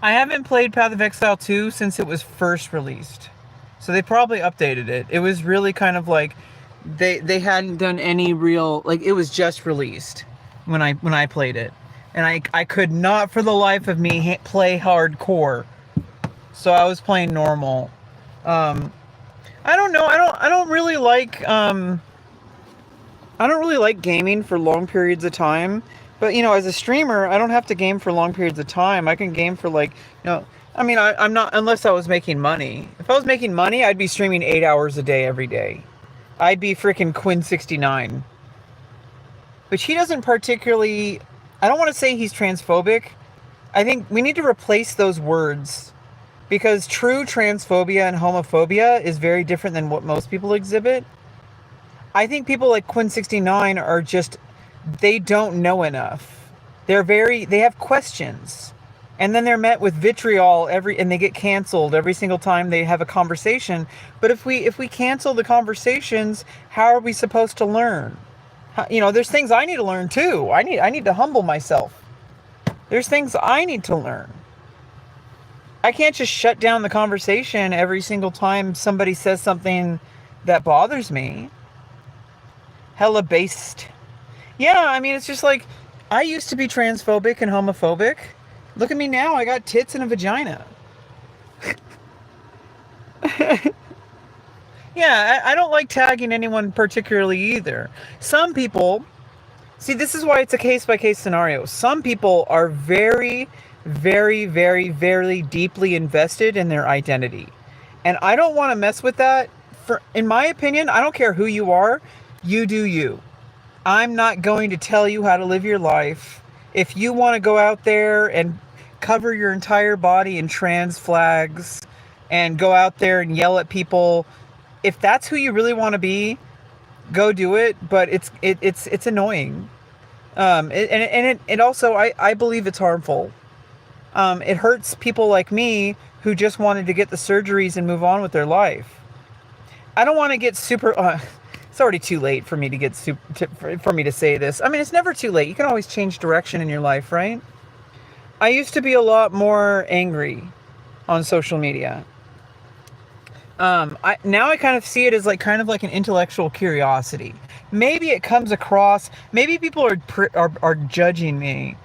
I haven't played Path of Exile 2 since it was first released. So they probably updated it. It was really kind of like, they hadn't done any real, like, it was just released when I played it, and I could not for the life of me play hardcore, so I was playing normal. I don't know, I don't really like gaming for long periods of time, but as a streamer I don't have to game for long periods of time. I can game for I mean, I'm not, unless I was making money. If I was making money, I'd be streaming 8 hours a day every day. I'd be freaking Quinn69. But he doesn't particularly, I don't want to say he's transphobic. I think we need to replace those words, because true transphobia and homophobia is very different than what most people exhibit. I think people like Quinn69 are just, they don't know enough. They have questions. And then they're met with vitriol and they get canceled every single time they have a conversation. But if we cancel the conversations, how are we supposed to learn? There's things I need to learn too. I need to humble myself. There's things I need to learn. I can't just shut down the conversation every single time somebody says something that bothers me. Hella based. Yeah, I mean, it's just like, I used to be transphobic and homophobic. Look at me now, I got tits and a vagina. Yeah, I don't like tagging anyone particularly either. Some people, see, this is why it's a case-by-case scenario. Some people are very, very, very, very deeply invested in their identity. And I don't want to mess with that. In my opinion, I don't care who you are, you do you. I'm not going to tell you how to live your life. If you want to go out there and cover your entire body in trans flags and go out there and yell at people, if that's who you really want to be, go do it. But it's annoying. And it also, I believe it's harmful. It hurts people like me who just wanted to get the surgeries and move on with their life. I don't want to get super. It's already too late for me to get for me to say this. I mean, it's never too late. You can always change direction in your life, right? I used to be a lot more angry on social media. Now I kind of see it as like kind of like an intellectual curiosity. Maybe it comes across. Maybe people are judging me.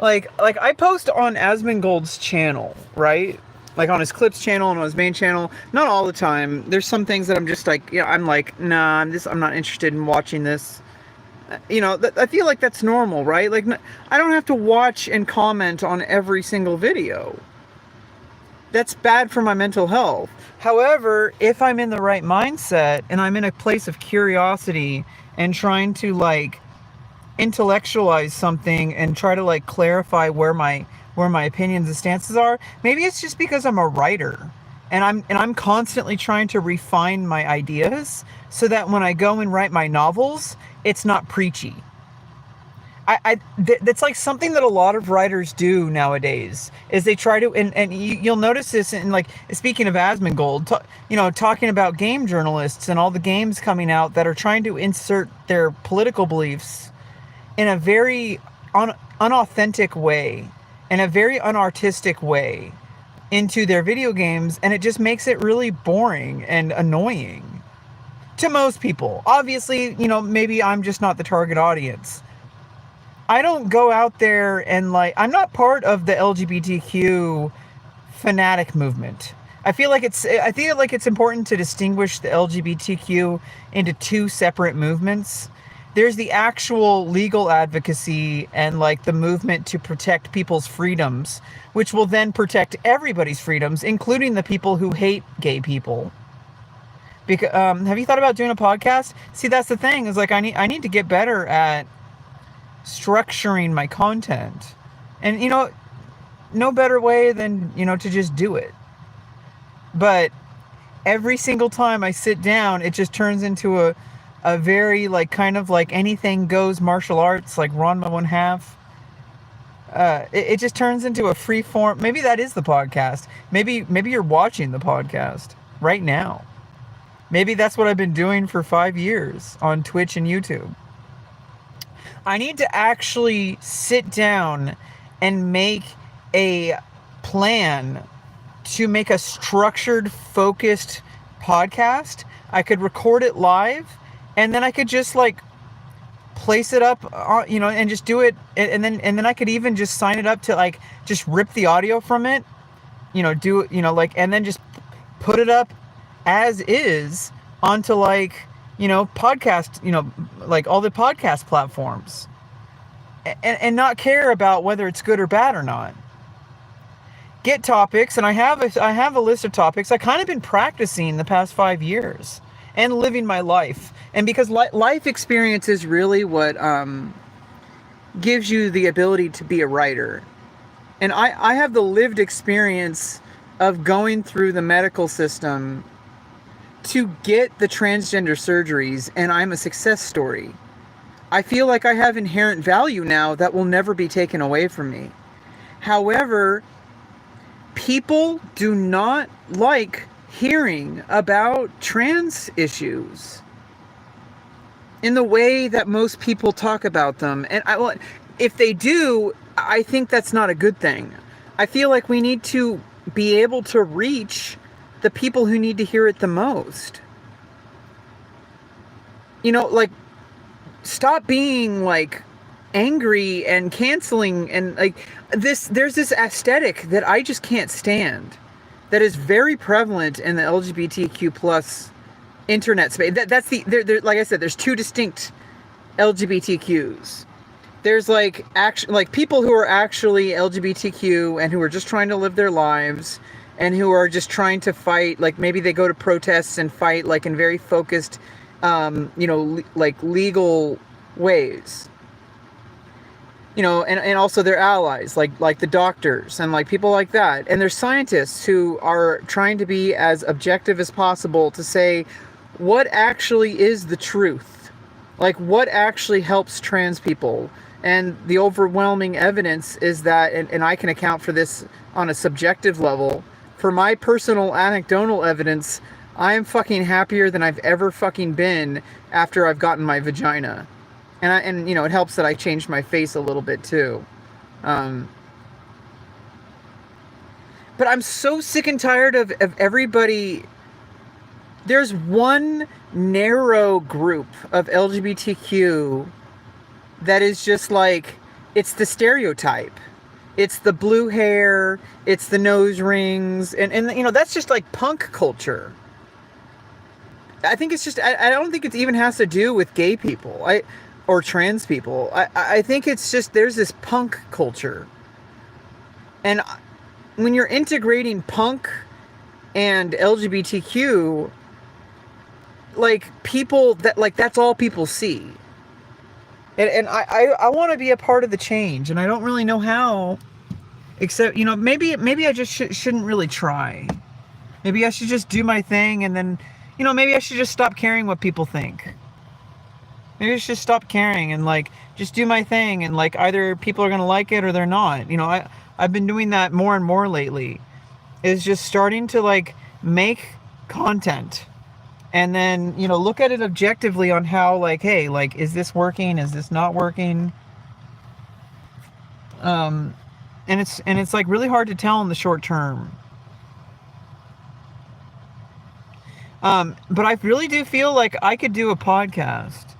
Like I post on Asmongold's channel, right? Like on his clips channel and on his main channel. Not all the time. There's some things that I'm just like, I'm like, nah, I'm not interested in watching this. I feel like that's normal, right? Like, I don't have to watch and comment on every single video. That's bad for my mental health. However, if I'm in the right mindset and I'm in a place of curiosity and trying to like intellectualize something and try to like clarify where my opinions and stances are, maybe it's just because I'm a writer and I'm constantly trying to refine my ideas so that when I go and write my novels, it's not preachy. That's like something that a lot of writers do nowadays is they try to, and you'll notice this in like, speaking of Asmongold, talking about game journalists and all the games coming out that are trying to insert their political beliefs in a very unauthentic way, in a very unartistic way into their video games, and it just makes it really boring and annoying to most people. Obviously, maybe I'm just not the target audience. I don't go out there and like, I'm not part of the LGBTQ fanatic movement. I feel like it's important to distinguish the LGBTQ into two separate movements. There's the actual legal advocacy and like the movement to protect people's freedoms, which will then protect everybody's freedoms, including the people who hate gay people. Because have you thought about doing a podcast? See, that's the thing, is like I need to get better at structuring my content. And no better way than, to just do it. But every single time I sit down, it just turns into a very like kind of like anything goes martial arts, like Ranma 1/2. It just turns into a free form. Maybe that is the podcast. Maybe you're watching the podcast right now. Maybe that's what I've been doing for 5 years on Twitch and YouTube. I need to actually sit down and make a plan to make a structured, focused podcast. I could record it live, and then I could just like place it up, and just do it, and then I could even just sign it up to like just rip the audio from it, and then just put it up as is onto like podcast, like all the podcast platforms, and not care about whether it's good or bad or not. Get topics, and I have a list of topics I kind of been practicing the past 5 years and living my life. And because life experience is really what gives you the ability to be a writer. And I have the lived experience of going through the medical system to get the transgender surgeries, and I'm a success story. I feel like I have inherent value now that will never be taken away from me. However, people do not like hearing about trans issues in the way that most people talk about them. And if they do, I think that's not a good thing. I feel like we need to be able to reach the people who need to hear it the most. Like, stop being like angry and canceling and like this. There's this aesthetic that I just can't stand, that is very prevalent in the LGBTQ plus internet space. That's like I said, there's two distinct LGBTQs. There's like people who are actually LGBTQ and who are just trying to live their lives and who are just trying to fight. Like maybe they go to protests and fight like in very focused, like legal ways. And also their allies, like the doctors and like people like that. And there's scientists who are trying to be as objective as possible to say what actually is the truth. Like what actually helps trans people And the overwhelming evidence is that, and I can account for this on a subjective level, for my personal anecdotal evidence, I am fucking happier than I've ever fucking been after I've gotten my vagina. And you know, it helps that I changed my face a little bit too. But I'm so sick and tired of everybody. There's one narrow group of LGBTQ that is just like, it's the stereotype. It's the blue hair, it's the nose rings, and you know, that's just like punk culture. I think it's just, I don't think it even has to do with gay people or trans people. I think it's just, there's this punk culture. And when you're integrating punk and LGBTQ, like, people that, like, that's all people see. And I want to be a part of the change, and I don't really know how, except, you know, maybe I just shouldn't really try. Maybe I should just do my thing, and then, you know, maybe I should just stop caring what people think. Maybe I should just stop caring and, like, just do my thing, and, like, either people are going to like it or they're not. You know, I've been doing that more and more lately, is just starting to, like, make content. And then, you know, look at it objectively on how, like, hey, like, is this working? Is this not working? And it's like really hard to tell in the short term. But I really do feel like I could do a podcast.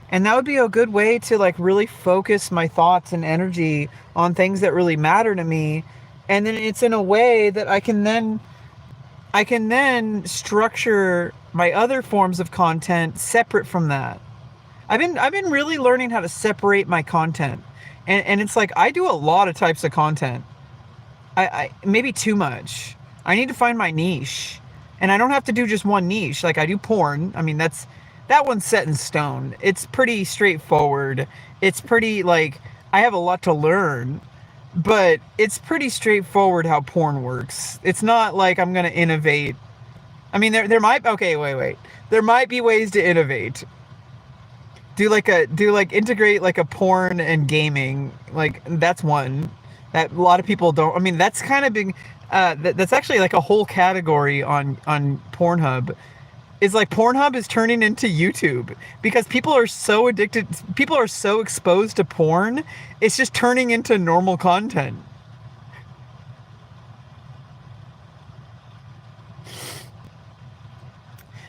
And that would be a good way to, like, really focus my thoughts and energy on things that really matter to me. And then it's in a way that I can then structure my other forms of content separate from that. I've been really learning how to separate my content. And it's like, I do a lot of types of content. I maybe too much. I need to find my niche. And I don't have to do just one niche. Like, I do porn. I mean, that one's set in stone. It's pretty straightforward. It's pretty, like, I have a lot to learn. But it's pretty straightforward how porn works. It's not like I'm going to innovate. I mean, there might... Okay, wait. There might be ways to innovate. Integrate, like, a porn and gaming. Like, that's one that a lot of people don't... I mean, that's kind of big... that's actually, like, a whole category on Pornhub. Is, like, Pornhub is turning into YouTube because people are so addicted, people are so exposed to porn, it's just turning into normal content.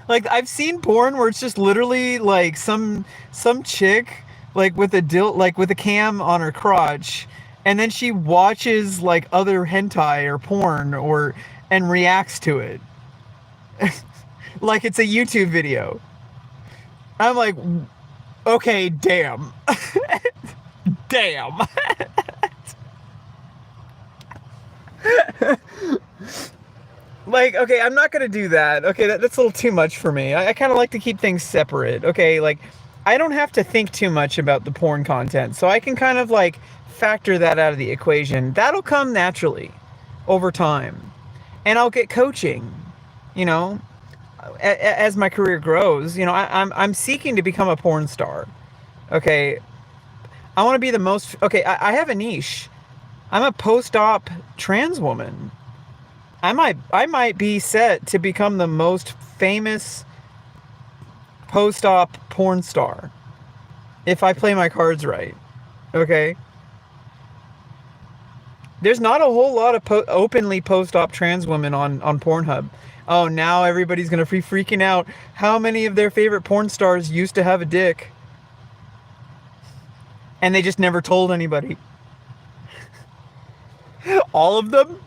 Like, I've seen porn where it's just literally, like, some chick, like, with a cam on her crotch, and then she watches, like, other hentai or porn and reacts to it. Like it's a YouTube video. I'm like, okay, damn. Damn. Like, okay, I'm not gonna do that. Okay, that's a little too much for me. I kind of like to keep things separate. Okay, like, I don't have to think too much about the porn content, so I can kind of, like, factor that out of the equation. That'll come naturally over time. And I'll get coaching, you know, as my career grows. You know, I'm seeking to become a porn star. Okay, I want to be the most... Okay, I have a niche. I'm a post-op trans woman. I might be set to become the most famous post-op porn star if I play my cards right. Okay? There's not a whole lot of openly post-op trans women on Pornhub. Oh, now everybody's gonna be freaking out. How many of their favorite porn stars used to have a dick? And they just never told anybody. All of them?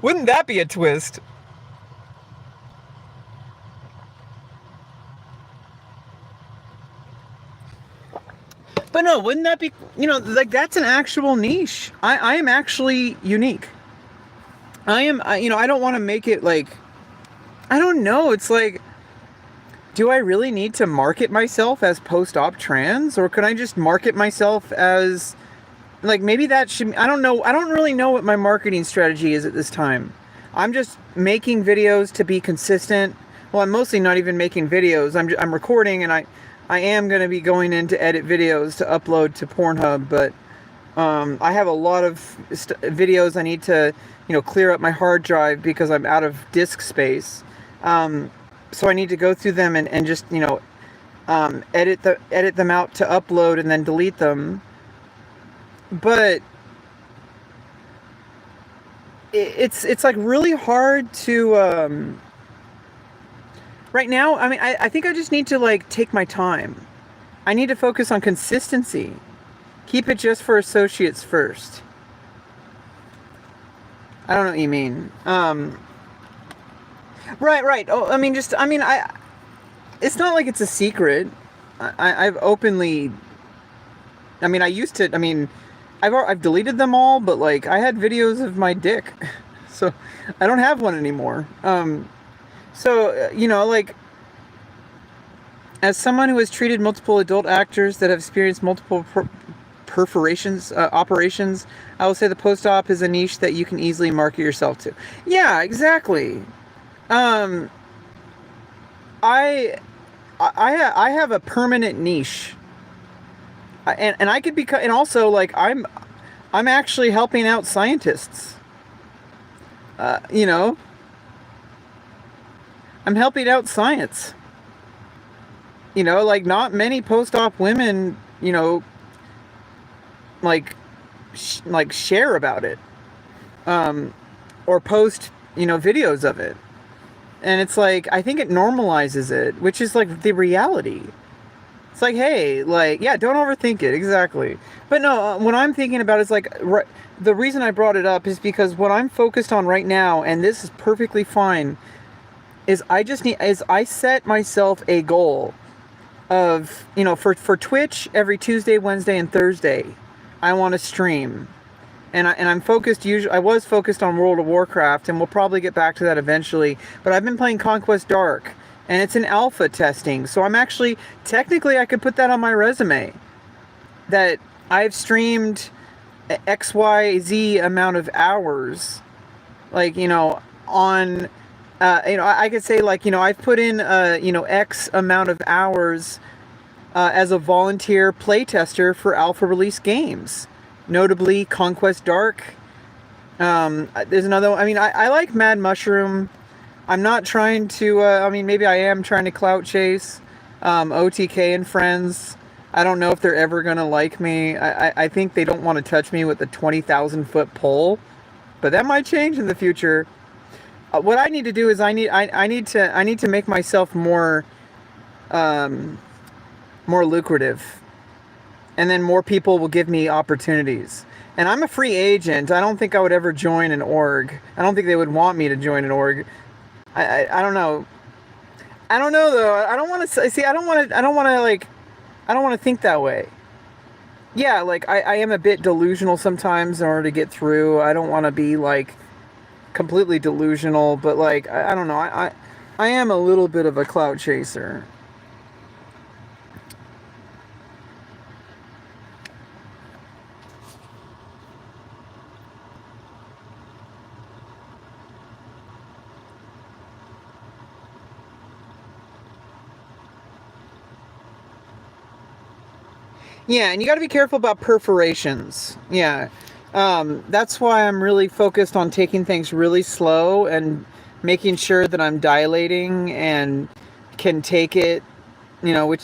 Wouldn't that be a twist? But no, wouldn't that be, you know, like, that's an actual niche. I am actually unique. You know, I don't want to make it like, I don't know, it's like, do I really need to market myself as post-op trans? Or could I just market myself as, like, maybe that should... I don't know. I don't really know what my marketing strategy is at this time. I'm just making videos to be consistent well, I'm mostly not even making videos. I'm recording, and I am going to be going in to edit videos to upload to Pornhub, but I have a lot of videos I need to, clear up my hard drive because I'm out of disk space. So I need to go through them and just, edit them out to upload and then delete them. But it's like really hard to right now. I mean, I think I just need to like take my time. I need to focus on consistency. Keep it just for associates first. I don't know what you mean. Right. Oh, it's not like it's a secret. I've openly. I used to. I've deleted them all, but like I had videos of my dick, so I don't have one anymore. Like as someone who has treated multiple adult actors that have experienced multiple operations, I will say the post-op is a niche that you can easily market yourself to. Yeah, exactly. I have a permanent niche, and I could become, and also like I'm actually helping out scientists. I'm helping out science. Like not many post-op women, like share about it, or post, videos of it. And it's like, I think it normalizes it, which is like the reality. It's like, hey, like, yeah, don't overthink it. Exactly. But no, what I'm thinking about is like, the reason I brought it up is because what I'm focused on right now, and this is perfectly fine, is I set myself a goal of, for Twitch every Tuesday, Wednesday, and Thursday, I want to stream. And I'm focused. I was focused on World of Warcraft, and we'll probably get back to that eventually. But I've been playing Conquest Dark, and it's in alpha testing. So I'm actually, technically, I could put that on my resume, that I've streamed XYZ amount of hours, like on, I could say like I've put in X amount of hours as a volunteer playtester for alpha release games. Notably, Conquest Dark. There's another one. I like Mad Mushroom. I'm not trying to, maybe I am trying to clout chase OTK and friends. I don't know if they're ever going to like me. I think they don't want to touch me with a 20,000-foot pole. But that might change in the future. What I need to do is I need to make myself more lucrative. And then more people will give me opportunities. And I'm a free agent. I don't think I would ever join an org. I don't think they would want me to join an org. I don't know. I don't know though. I don't want to see. I don't want to think that way. Yeah, like I am a bit delusional sometimes in order to get through. I don't want to be like completely delusional, but like I don't know. I am a little bit of a clout chaser. Yeah, and you got to be careful about perforations. Yeah. That's why I'm really focused on taking things really slow and making sure that I'm dilating and can take it, which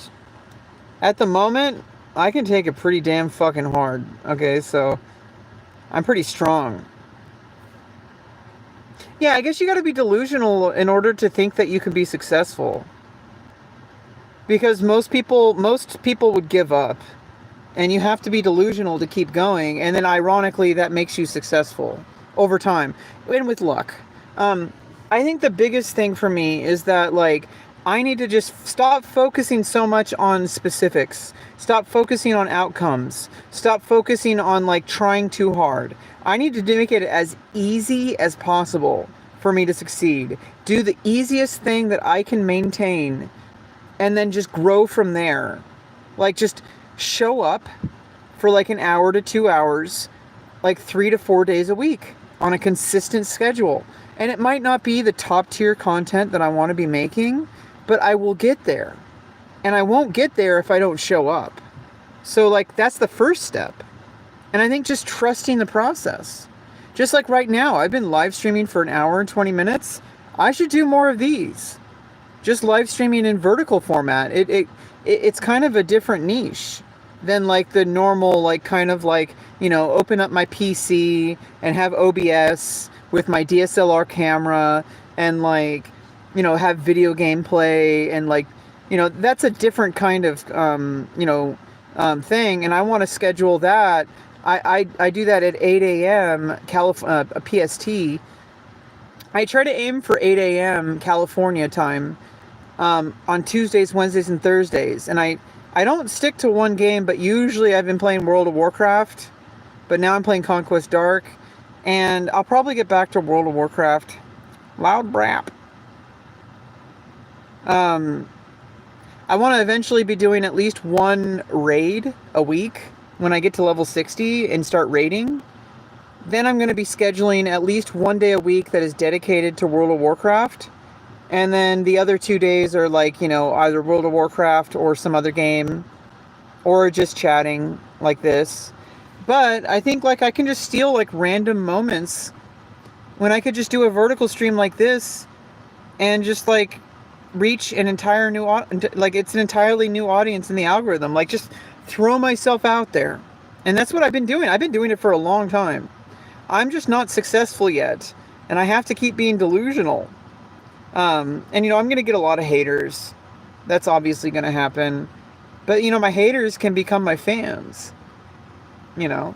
at the moment I can take it pretty damn fucking hard. Okay, so I'm pretty strong. Yeah, I guess you got to be delusional in order to think that you can be successful. Because most people would give up. And you have to be delusional to keep going. And then ironically, that makes you successful over time and with luck. I think the biggest thing for me is that like, I need to just stop focusing so much on specifics. Stop focusing on outcomes. Stop focusing on like trying too hard. I need to make it as easy as possible for me to succeed. Do the easiest thing that I can maintain and then just grow from there. Like just show up for like an hour to 2 hours, like 3 to 4 days a week on a consistent schedule. And it might not be the top tier content that I want to be making, but I will get there. And I won't get there if I don't show up. So, like, that's the first step. And I think just trusting the process. Just like right now, I've been live streaming for an hour and 20 minutes. I should do more of these. Just live streaming in vertical format. It's kind of a different niche than like the normal, like kind of like, you know, open up my PC and have OBS with my DSLR camera and like, you know, have video gameplay and like, you know, that's a different kind of, thing. And I want to schedule that. I do that at 8 a.m. PST. I try to aim for 8 a.m. California time on Tuesdays, Wednesdays, and Thursdays. And I don't stick to one game, but usually I've been playing World of Warcraft. But now I'm playing Conquest Dark. And I'll probably get back to World of Warcraft. Loud brap. I want to eventually be doing at least one raid a week when I get to level 60 and start raiding. Then I'm going to be scheduling at least one day a week that is dedicated to World of Warcraft. And then the other 2 days are like, you know, either World of Warcraft or some other game. Or just chatting like this. But I think like I can just steal like random moments when I could just do a vertical stream like this and just like reach an entire new, like it's an entirely new audience in the algorithm. Like just throw myself out there. And that's what I've been doing. I've been doing it for a long time. I'm just not successful yet. And I have to keep being delusional. And you know, I'm going to get a lot of haters. That's obviously going to happen. But you know, my haters can become my fans. You know.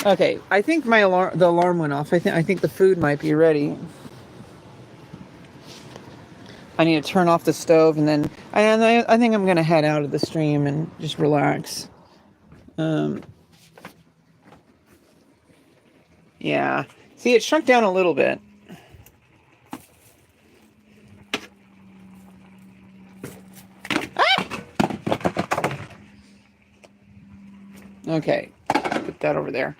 Okay, I think the alarm went off. I think the food might be ready. I need to turn off the stove and then I think I'm gonna head out of the stream and just relax. Yeah. See, it shrunk down a little bit. Ah! Okay, put that over there.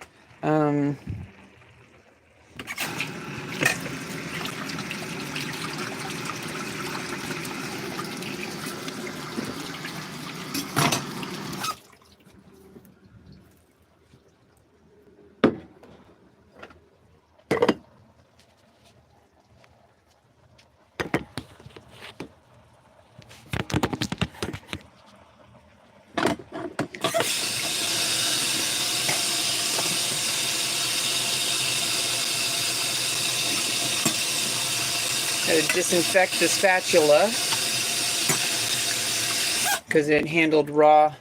Gotta disinfect the spatula because it handled raw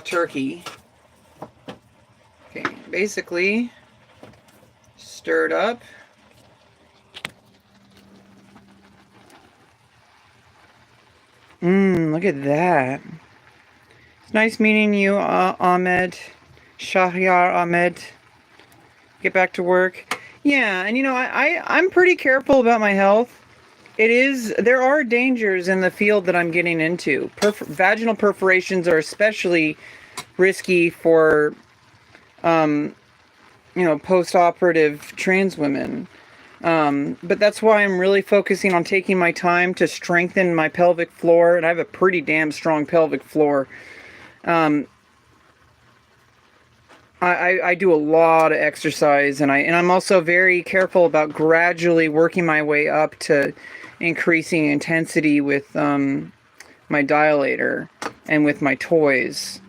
turkey. Okay, basically stir it up. Look at that. It's nice meeting you, Ahmed. Shahryar Ahmed. Get back to work. Yeah, and you know, I'm pretty careful about my health. There are dangers in the field that I'm getting into. Vaginal perforations are especially risky for, post-operative trans women. But that's why I'm really focusing on taking my time to strengthen my pelvic floor, and I have a pretty damn strong pelvic floor. I do a lot of exercise, and I'm also very careful about gradually working my way up to increasing intensity with my dilator and with my toys.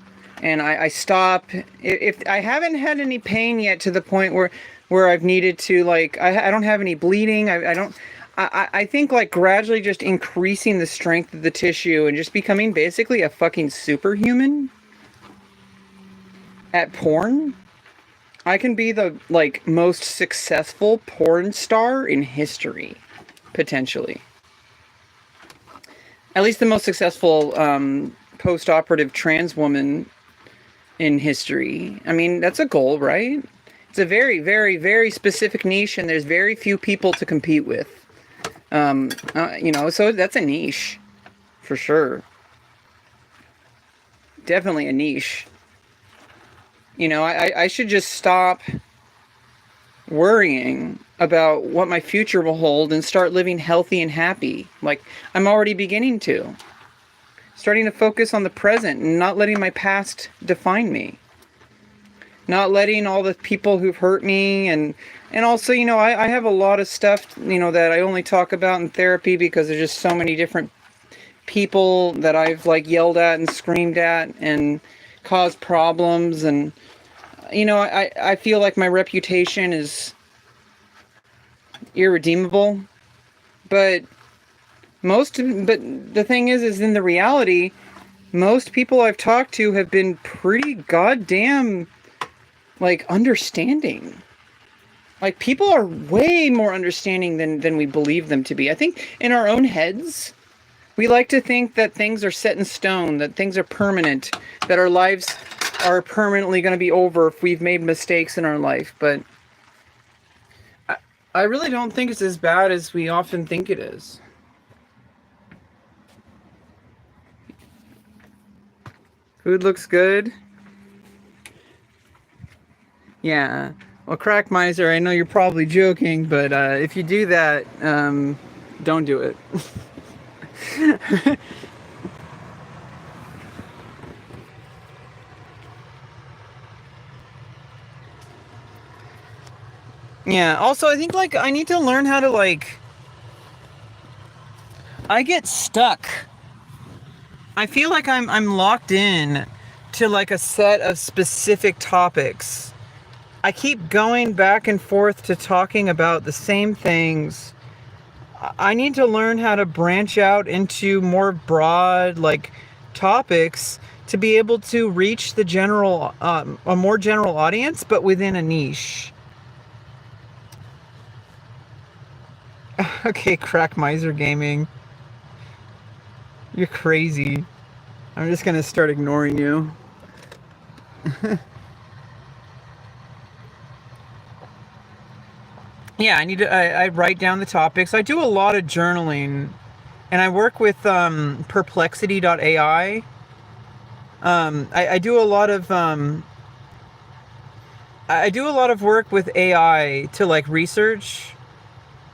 And I stop if I haven't had any pain yet to the point where I've needed to, like, I don't have any bleeding. I think like gradually just increasing the strength of the tissue and just becoming basically a fucking superhuman at porn. I can be the like most successful porn star in history, potentially. At least the most successful post-operative trans woman in history. I mean, that's a goal, right? It's a very, very, very specific niche, and there's very few people to compete with. So that's a niche, for sure. Definitely a niche. You know, I should just stop worrying about what my future will hold and start living healthy and happy. Like, I'm already beginning to. Starting to focus on the present and not letting my past define me. Not letting all the people who've hurt me and also, I have a lot of stuff, that I only talk about in therapy because there's just so many different people that I've like yelled at and screamed at and caused problems. And, I feel like my reputation is irredeemable. But the thing is in the reality, most people I've talked to have been pretty goddamn like understanding. Like, people are way more understanding than we believe them to be. I think in our own heads, we like to think that things are set in stone, that things are permanent, that our lives are permanently going to be over if we've made mistakes in our life. But I really don't think it's as bad as we often think it is. Food looks good. Yeah. Well, Crack Miser, I know you're probably joking, but if you do that, don't do it. Yeah, also, I think, like, I need to learn how to, like... I get stuck. I feel like I'm locked in to, like, a set of specific topics. I keep going back and forth to talking about the same things. I need to learn how to branch out into more broad, like, topics to be able to reach the general, a more general audience, but within a niche. Okay, Crack Miser Gaming. You're crazy. I'm just gonna start ignoring you. Yeah, I write down the topics. I do a lot of journaling, and I work with perplexity.ai. I do a lot of work with AI to like research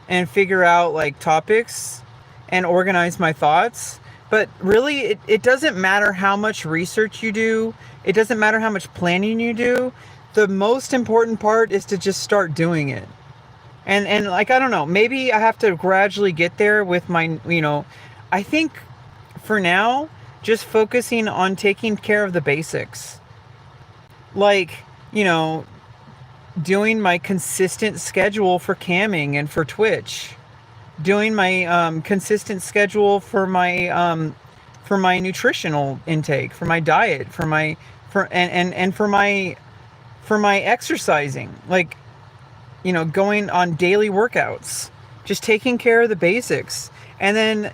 and figure out like topics and organize my thoughts. But really, it doesn't matter how much research you do. It doesn't matter how much planning you do. The most important part is to just start doing it. And like, I don't know, maybe I have to gradually get there with my, I think for now, just focusing on taking care of the basics. Like, doing my consistent schedule for camming and for Twitch. Doing my consistent schedule for my nutritional intake, for my diet, for my exercising. Like, going on daily workouts, just taking care of the basics. And then,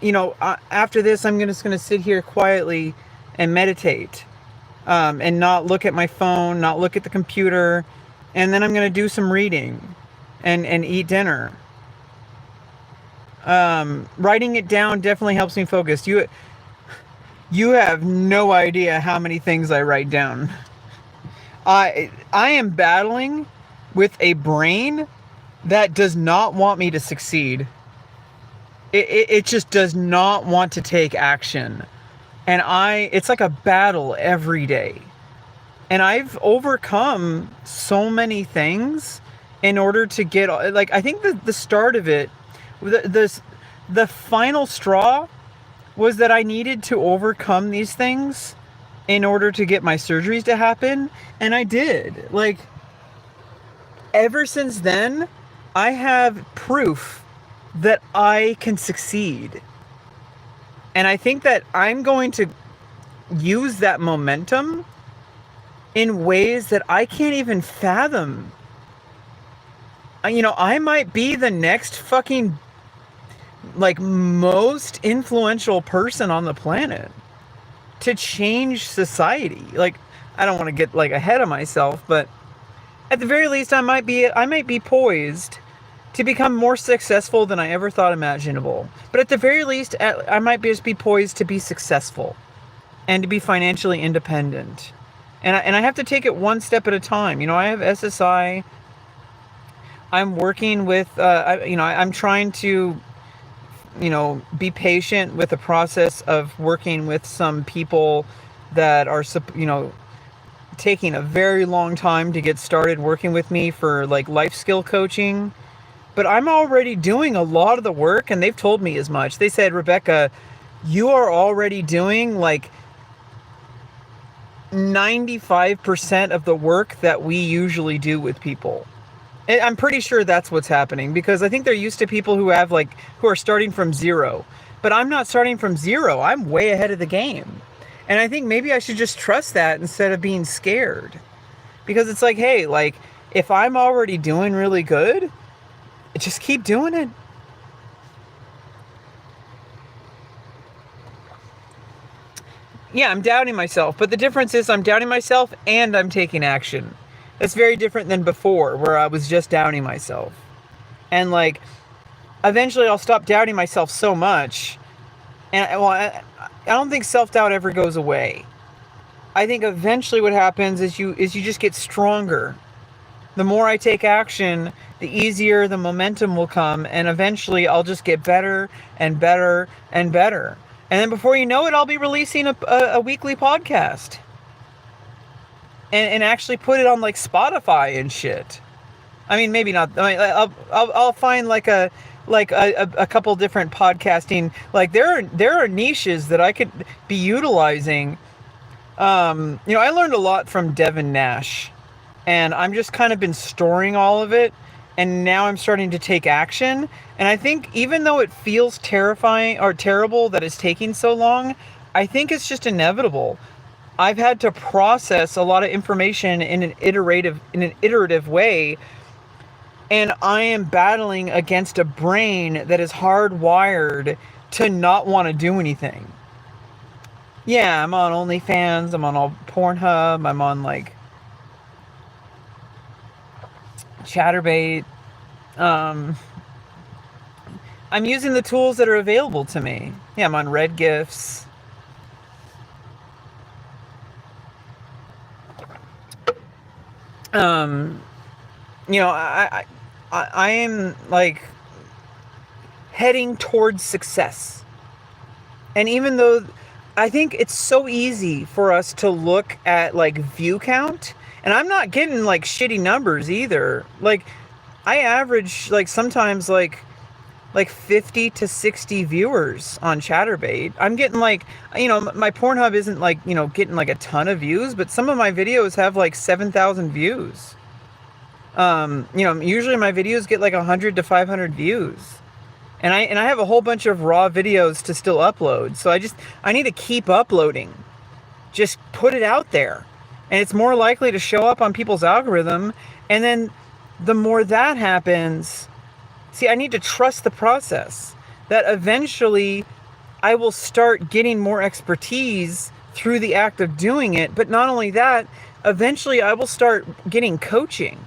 after this, I'm just going to sit here quietly and meditate, and not look at my phone, not look at the computer. And then I'm going to do some reading and eat dinner. Writing it down definitely helps me focus. You have no idea how many things I write down. I am battling with a brain that does not want me to succeed. It just does not want to take action. And it's like a battle every day. And I've overcome so many things in order to get, like, I think the start of it, the final straw was that I needed to overcome these things in order to get my surgeries to happen. And I did. Like, ever since then, I have proof that I can succeed. And I think that I'm going to use that momentum in ways that I can't even fathom. I might be the next fucking, like, most influential person on the planet to change society. Like, I don't want to get, like, ahead of myself, but at the very least, I might be poised to become more successful than I ever thought imaginable. But at the very least, I might just be poised to be successful and to be financially independent. And I have to take it one step at a time. I have SSI. I'm working with, I'm trying to, be patient with the process of working with some people that are, taking a very long time to get started working with me for like life skill coaching. But I'm already doing a lot of the work, and they've told me as much. They said, Rebecca, you are already doing like 95% of the work that we usually do with people. And I'm pretty sure that's what's happening, because I think they're used to people who are starting from zero. But I'm not starting from zero. I'm way ahead of the game. And I think maybe I should just trust that instead of being scared. Because it's like, hey, like, if I'm already doing really good, just keep doing it. Yeah, I'm doubting myself, but the difference is I'm doubting myself and I'm taking action. It's very different than before, where I was just doubting myself. And like, eventually I'll stop doubting myself so much. And well, I don't think self-doubt ever goes away. I think eventually what happens is you just get stronger. The more I take action, the easier the momentum will come, and eventually I'll just get better and better and better. And then before you know it, I'll be releasing a weekly podcast. And actually put it on like Spotify and shit. I mean, maybe not. I mean, I'll find like a couple different podcasting. Like there are niches that I could be utilizing. I learned a lot from Devin Nash, and I'm just kind of been storing all of it. And now I'm starting to take action. And I think even though it feels terrifying or terrible that it's taking so long, I think it's just inevitable. I've had to process a lot of information in an iterative way, and I am battling against a brain that is hardwired to not want to do anything. Yeah, I'm on OnlyFans, I'm on all Pornhub, I'm on like Chatterbait. I'm using the tools that are available to me. Yeah, I'm on Red Gifts. I am like heading towards success. And even though I think it's so easy for us to look at like view count, and I'm not getting like shitty numbers either. Like I average like sometimes like 50 to 60 viewers on Chatterbait. I'm getting like, my Pornhub isn't like, getting like a ton of views, but some of my videos have like 7,000 views. Usually my videos get like 100 to 500 views. And I have a whole bunch of raw videos to still upload. So I need to keep uploading. Just put it out there. And it's more likely to show up on people's algorithm. And then the more that happens, see, I need to trust the process, that eventually I will start getting more expertise through the act of doing it. But not only that, eventually I will start getting coaching.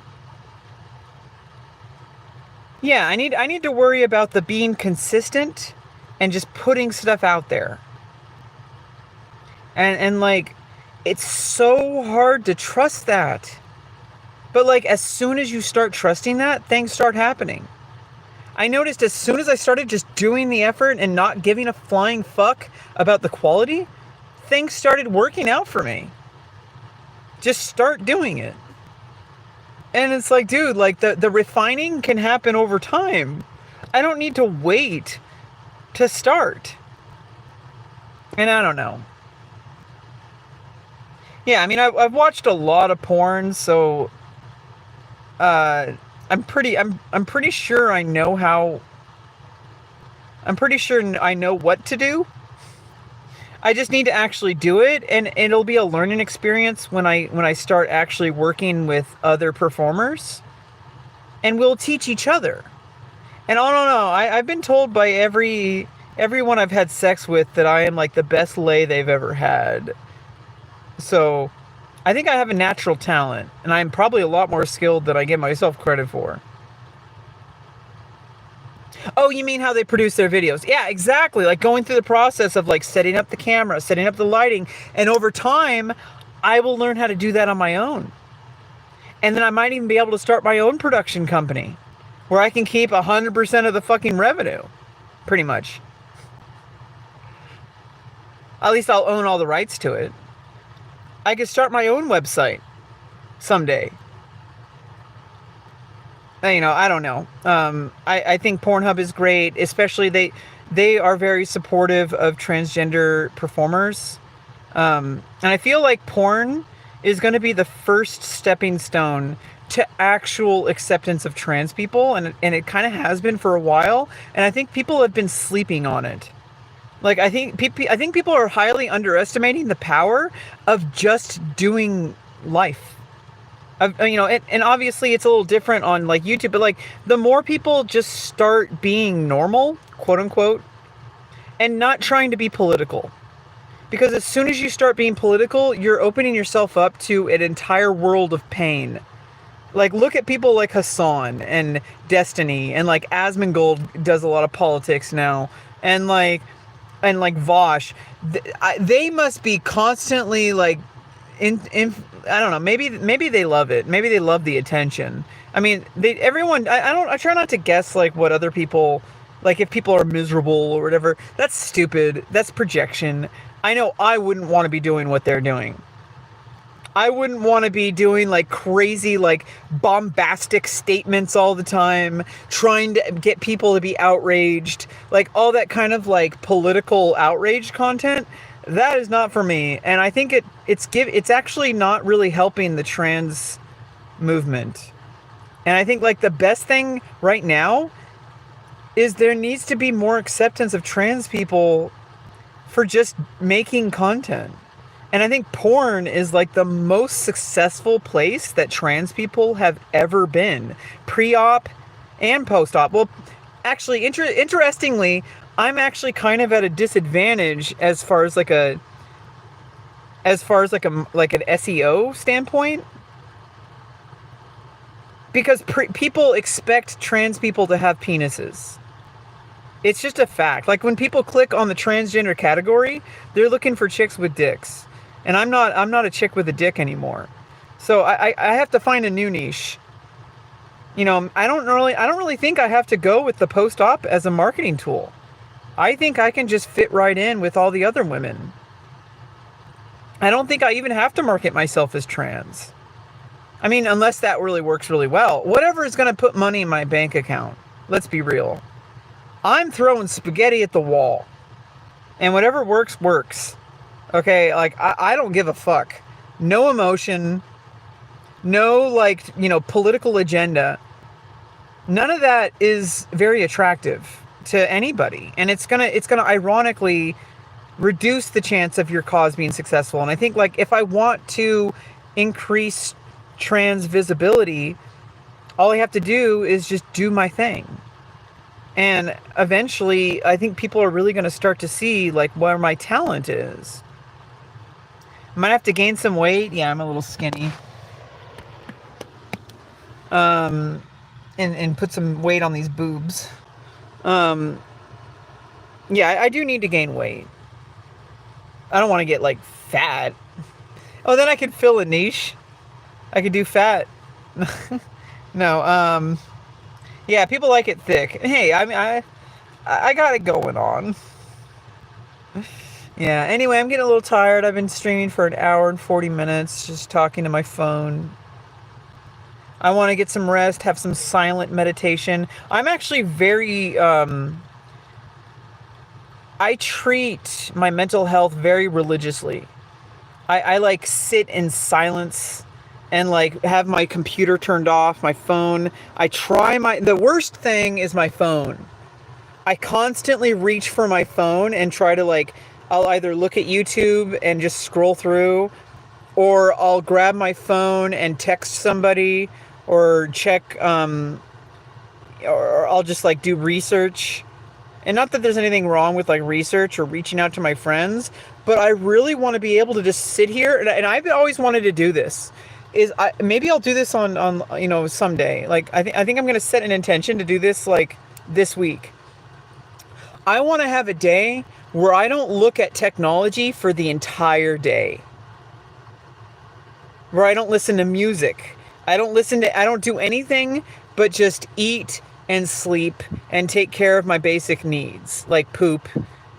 Yeah, I need to worry about the being consistent and just putting stuff out there. And like, it's so hard to trust that. But like, as soon as you start trusting that, things start happening. I noticed as soon as I started just doing the effort and not giving a flying fuck about the quality, things started working out for me. Just start doing it. And it's like, dude, like the refining can happen over time. I don't need to wait to start. And I don't know. Yeah, I mean, I've watched a lot of porn, so I'm pretty sure I know how. I'm pretty sure I know what to do. I just need to actually do it, and it'll be a learning experience when I start actually working with other performers, and we'll teach each other. And I don't know, I've been told by everyone I've had sex with that I am like the best lay they've ever had. So I think I have a natural talent, and I'm probably a lot more skilled than I give myself credit for. Oh, you mean how they produce their videos? Yeah, exactly. Like going through the process of like setting up the camera, setting up the lighting, and over time, I will learn how to do that on my own. And then I might even be able to start my own production company. where I can keep 100% of the fucking revenue, pretty much. At least I'll own all the rights to it. I could start my own website someday. You know, I don't know. I think Pornhub is great, especially they are very supportive of transgender performers. And I feel like porn is going to be the first stepping stone to actual acceptance of trans people, and it kind of has been for a while, and I think people have been sleeping on it. Like I think people are highly underestimating the power of just doing life. You know, and obviously it's a little different on like YouTube, but like the more people just start being normal, quote unquote, and not trying to be political. Because as soon as you start being political, you're opening yourself up to an entire world of pain. Like, look at people like Hassan and Destiny, and like Asmongold does a lot of politics now, and like Vosh. They must be constantly like in I don't know, maybe they love it. Maybe they love the attention. I mean, I try not to guess like what other people, like if people are miserable or whatever. That's stupid. That's projection. I know I wouldn't want to be doing what they're doing. I wouldn't want to be doing like crazy, like bombastic statements all the time, trying to get people to be outraged, like all that kind of like political outrage content. That is not for me, and I think it's actually not really helping the trans movement. And I think like the best thing right now is there needs to be more acceptance of trans people for just making content. And I think porn is like the most successful place that trans people have ever been, pre-op and post-op. Well, actually, interestingly, I'm actually kind of at a disadvantage as far as like an SEO standpoint, because people expect trans people to have penises. It's just a fact. Like when people click on the transgender category, they're looking for chicks with dicks. And I'm not a chick with a dick anymore. So I have to find a new niche. You know, I don't really think I have to go with the post-op as a marketing tool. I think I can just fit right in with all the other women. I don't think I even have to market myself as trans. I mean, unless that really works really well. Whatever is going to put money in my bank account. Let's be real. I'm throwing spaghetti at the wall. And whatever works, works. Okay, like, I don't give a fuck. No emotion. No, like, you know, political agenda. None of that is very attractive to anybody. And it's gonna ironically reduce the chance of your cause being successful. And I think, like, if I want to increase trans visibility, all I have to do is just do my thing. And eventually, I think people are really going to start to see, like, where my talent is. I might have to gain some weight. Yeah, I'm a little skinny. And put some weight on these boobs. Yeah, I do need to gain weight. I don't want to get, like, fat. Oh, then I could fill a niche. I could do fat. No, yeah, people like it thick. Hey, I mean, I got it going on. Yeah, anyway, I'm getting a little tired. I've been streaming for an hour and 40 minutes, just talking to my phone. I want to get some rest, have some silent meditation. I'm actually very, I treat my mental health very religiously. I like sit in silence and like have my computer turned off, my phone. The worst thing is my phone. I constantly reach for my phone and try to like, I'll either look at YouTube and just scroll through, or I'll grab my phone and text somebody, or check, or I'll just like do research. And not that there's anything wrong with like research or reaching out to my friends, but I really want to be able to just sit here, and I've always wanted to do this. Maybe I'll do this on you know, someday. Like I think I'm gonna set an intention to do this like this week. I want to have a day where I don't look at technology for the entire day. Where I don't listen to music. I don't do anything but just eat, and sleep and take care of my basic needs, like poop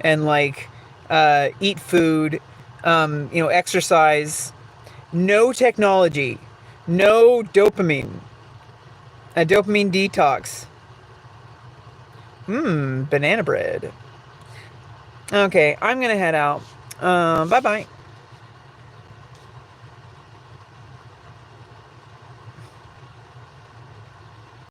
and like eat food, exercise. No technology, no dopamine, a dopamine detox. Banana bread. Okay, I'm gonna head out. Bye bye.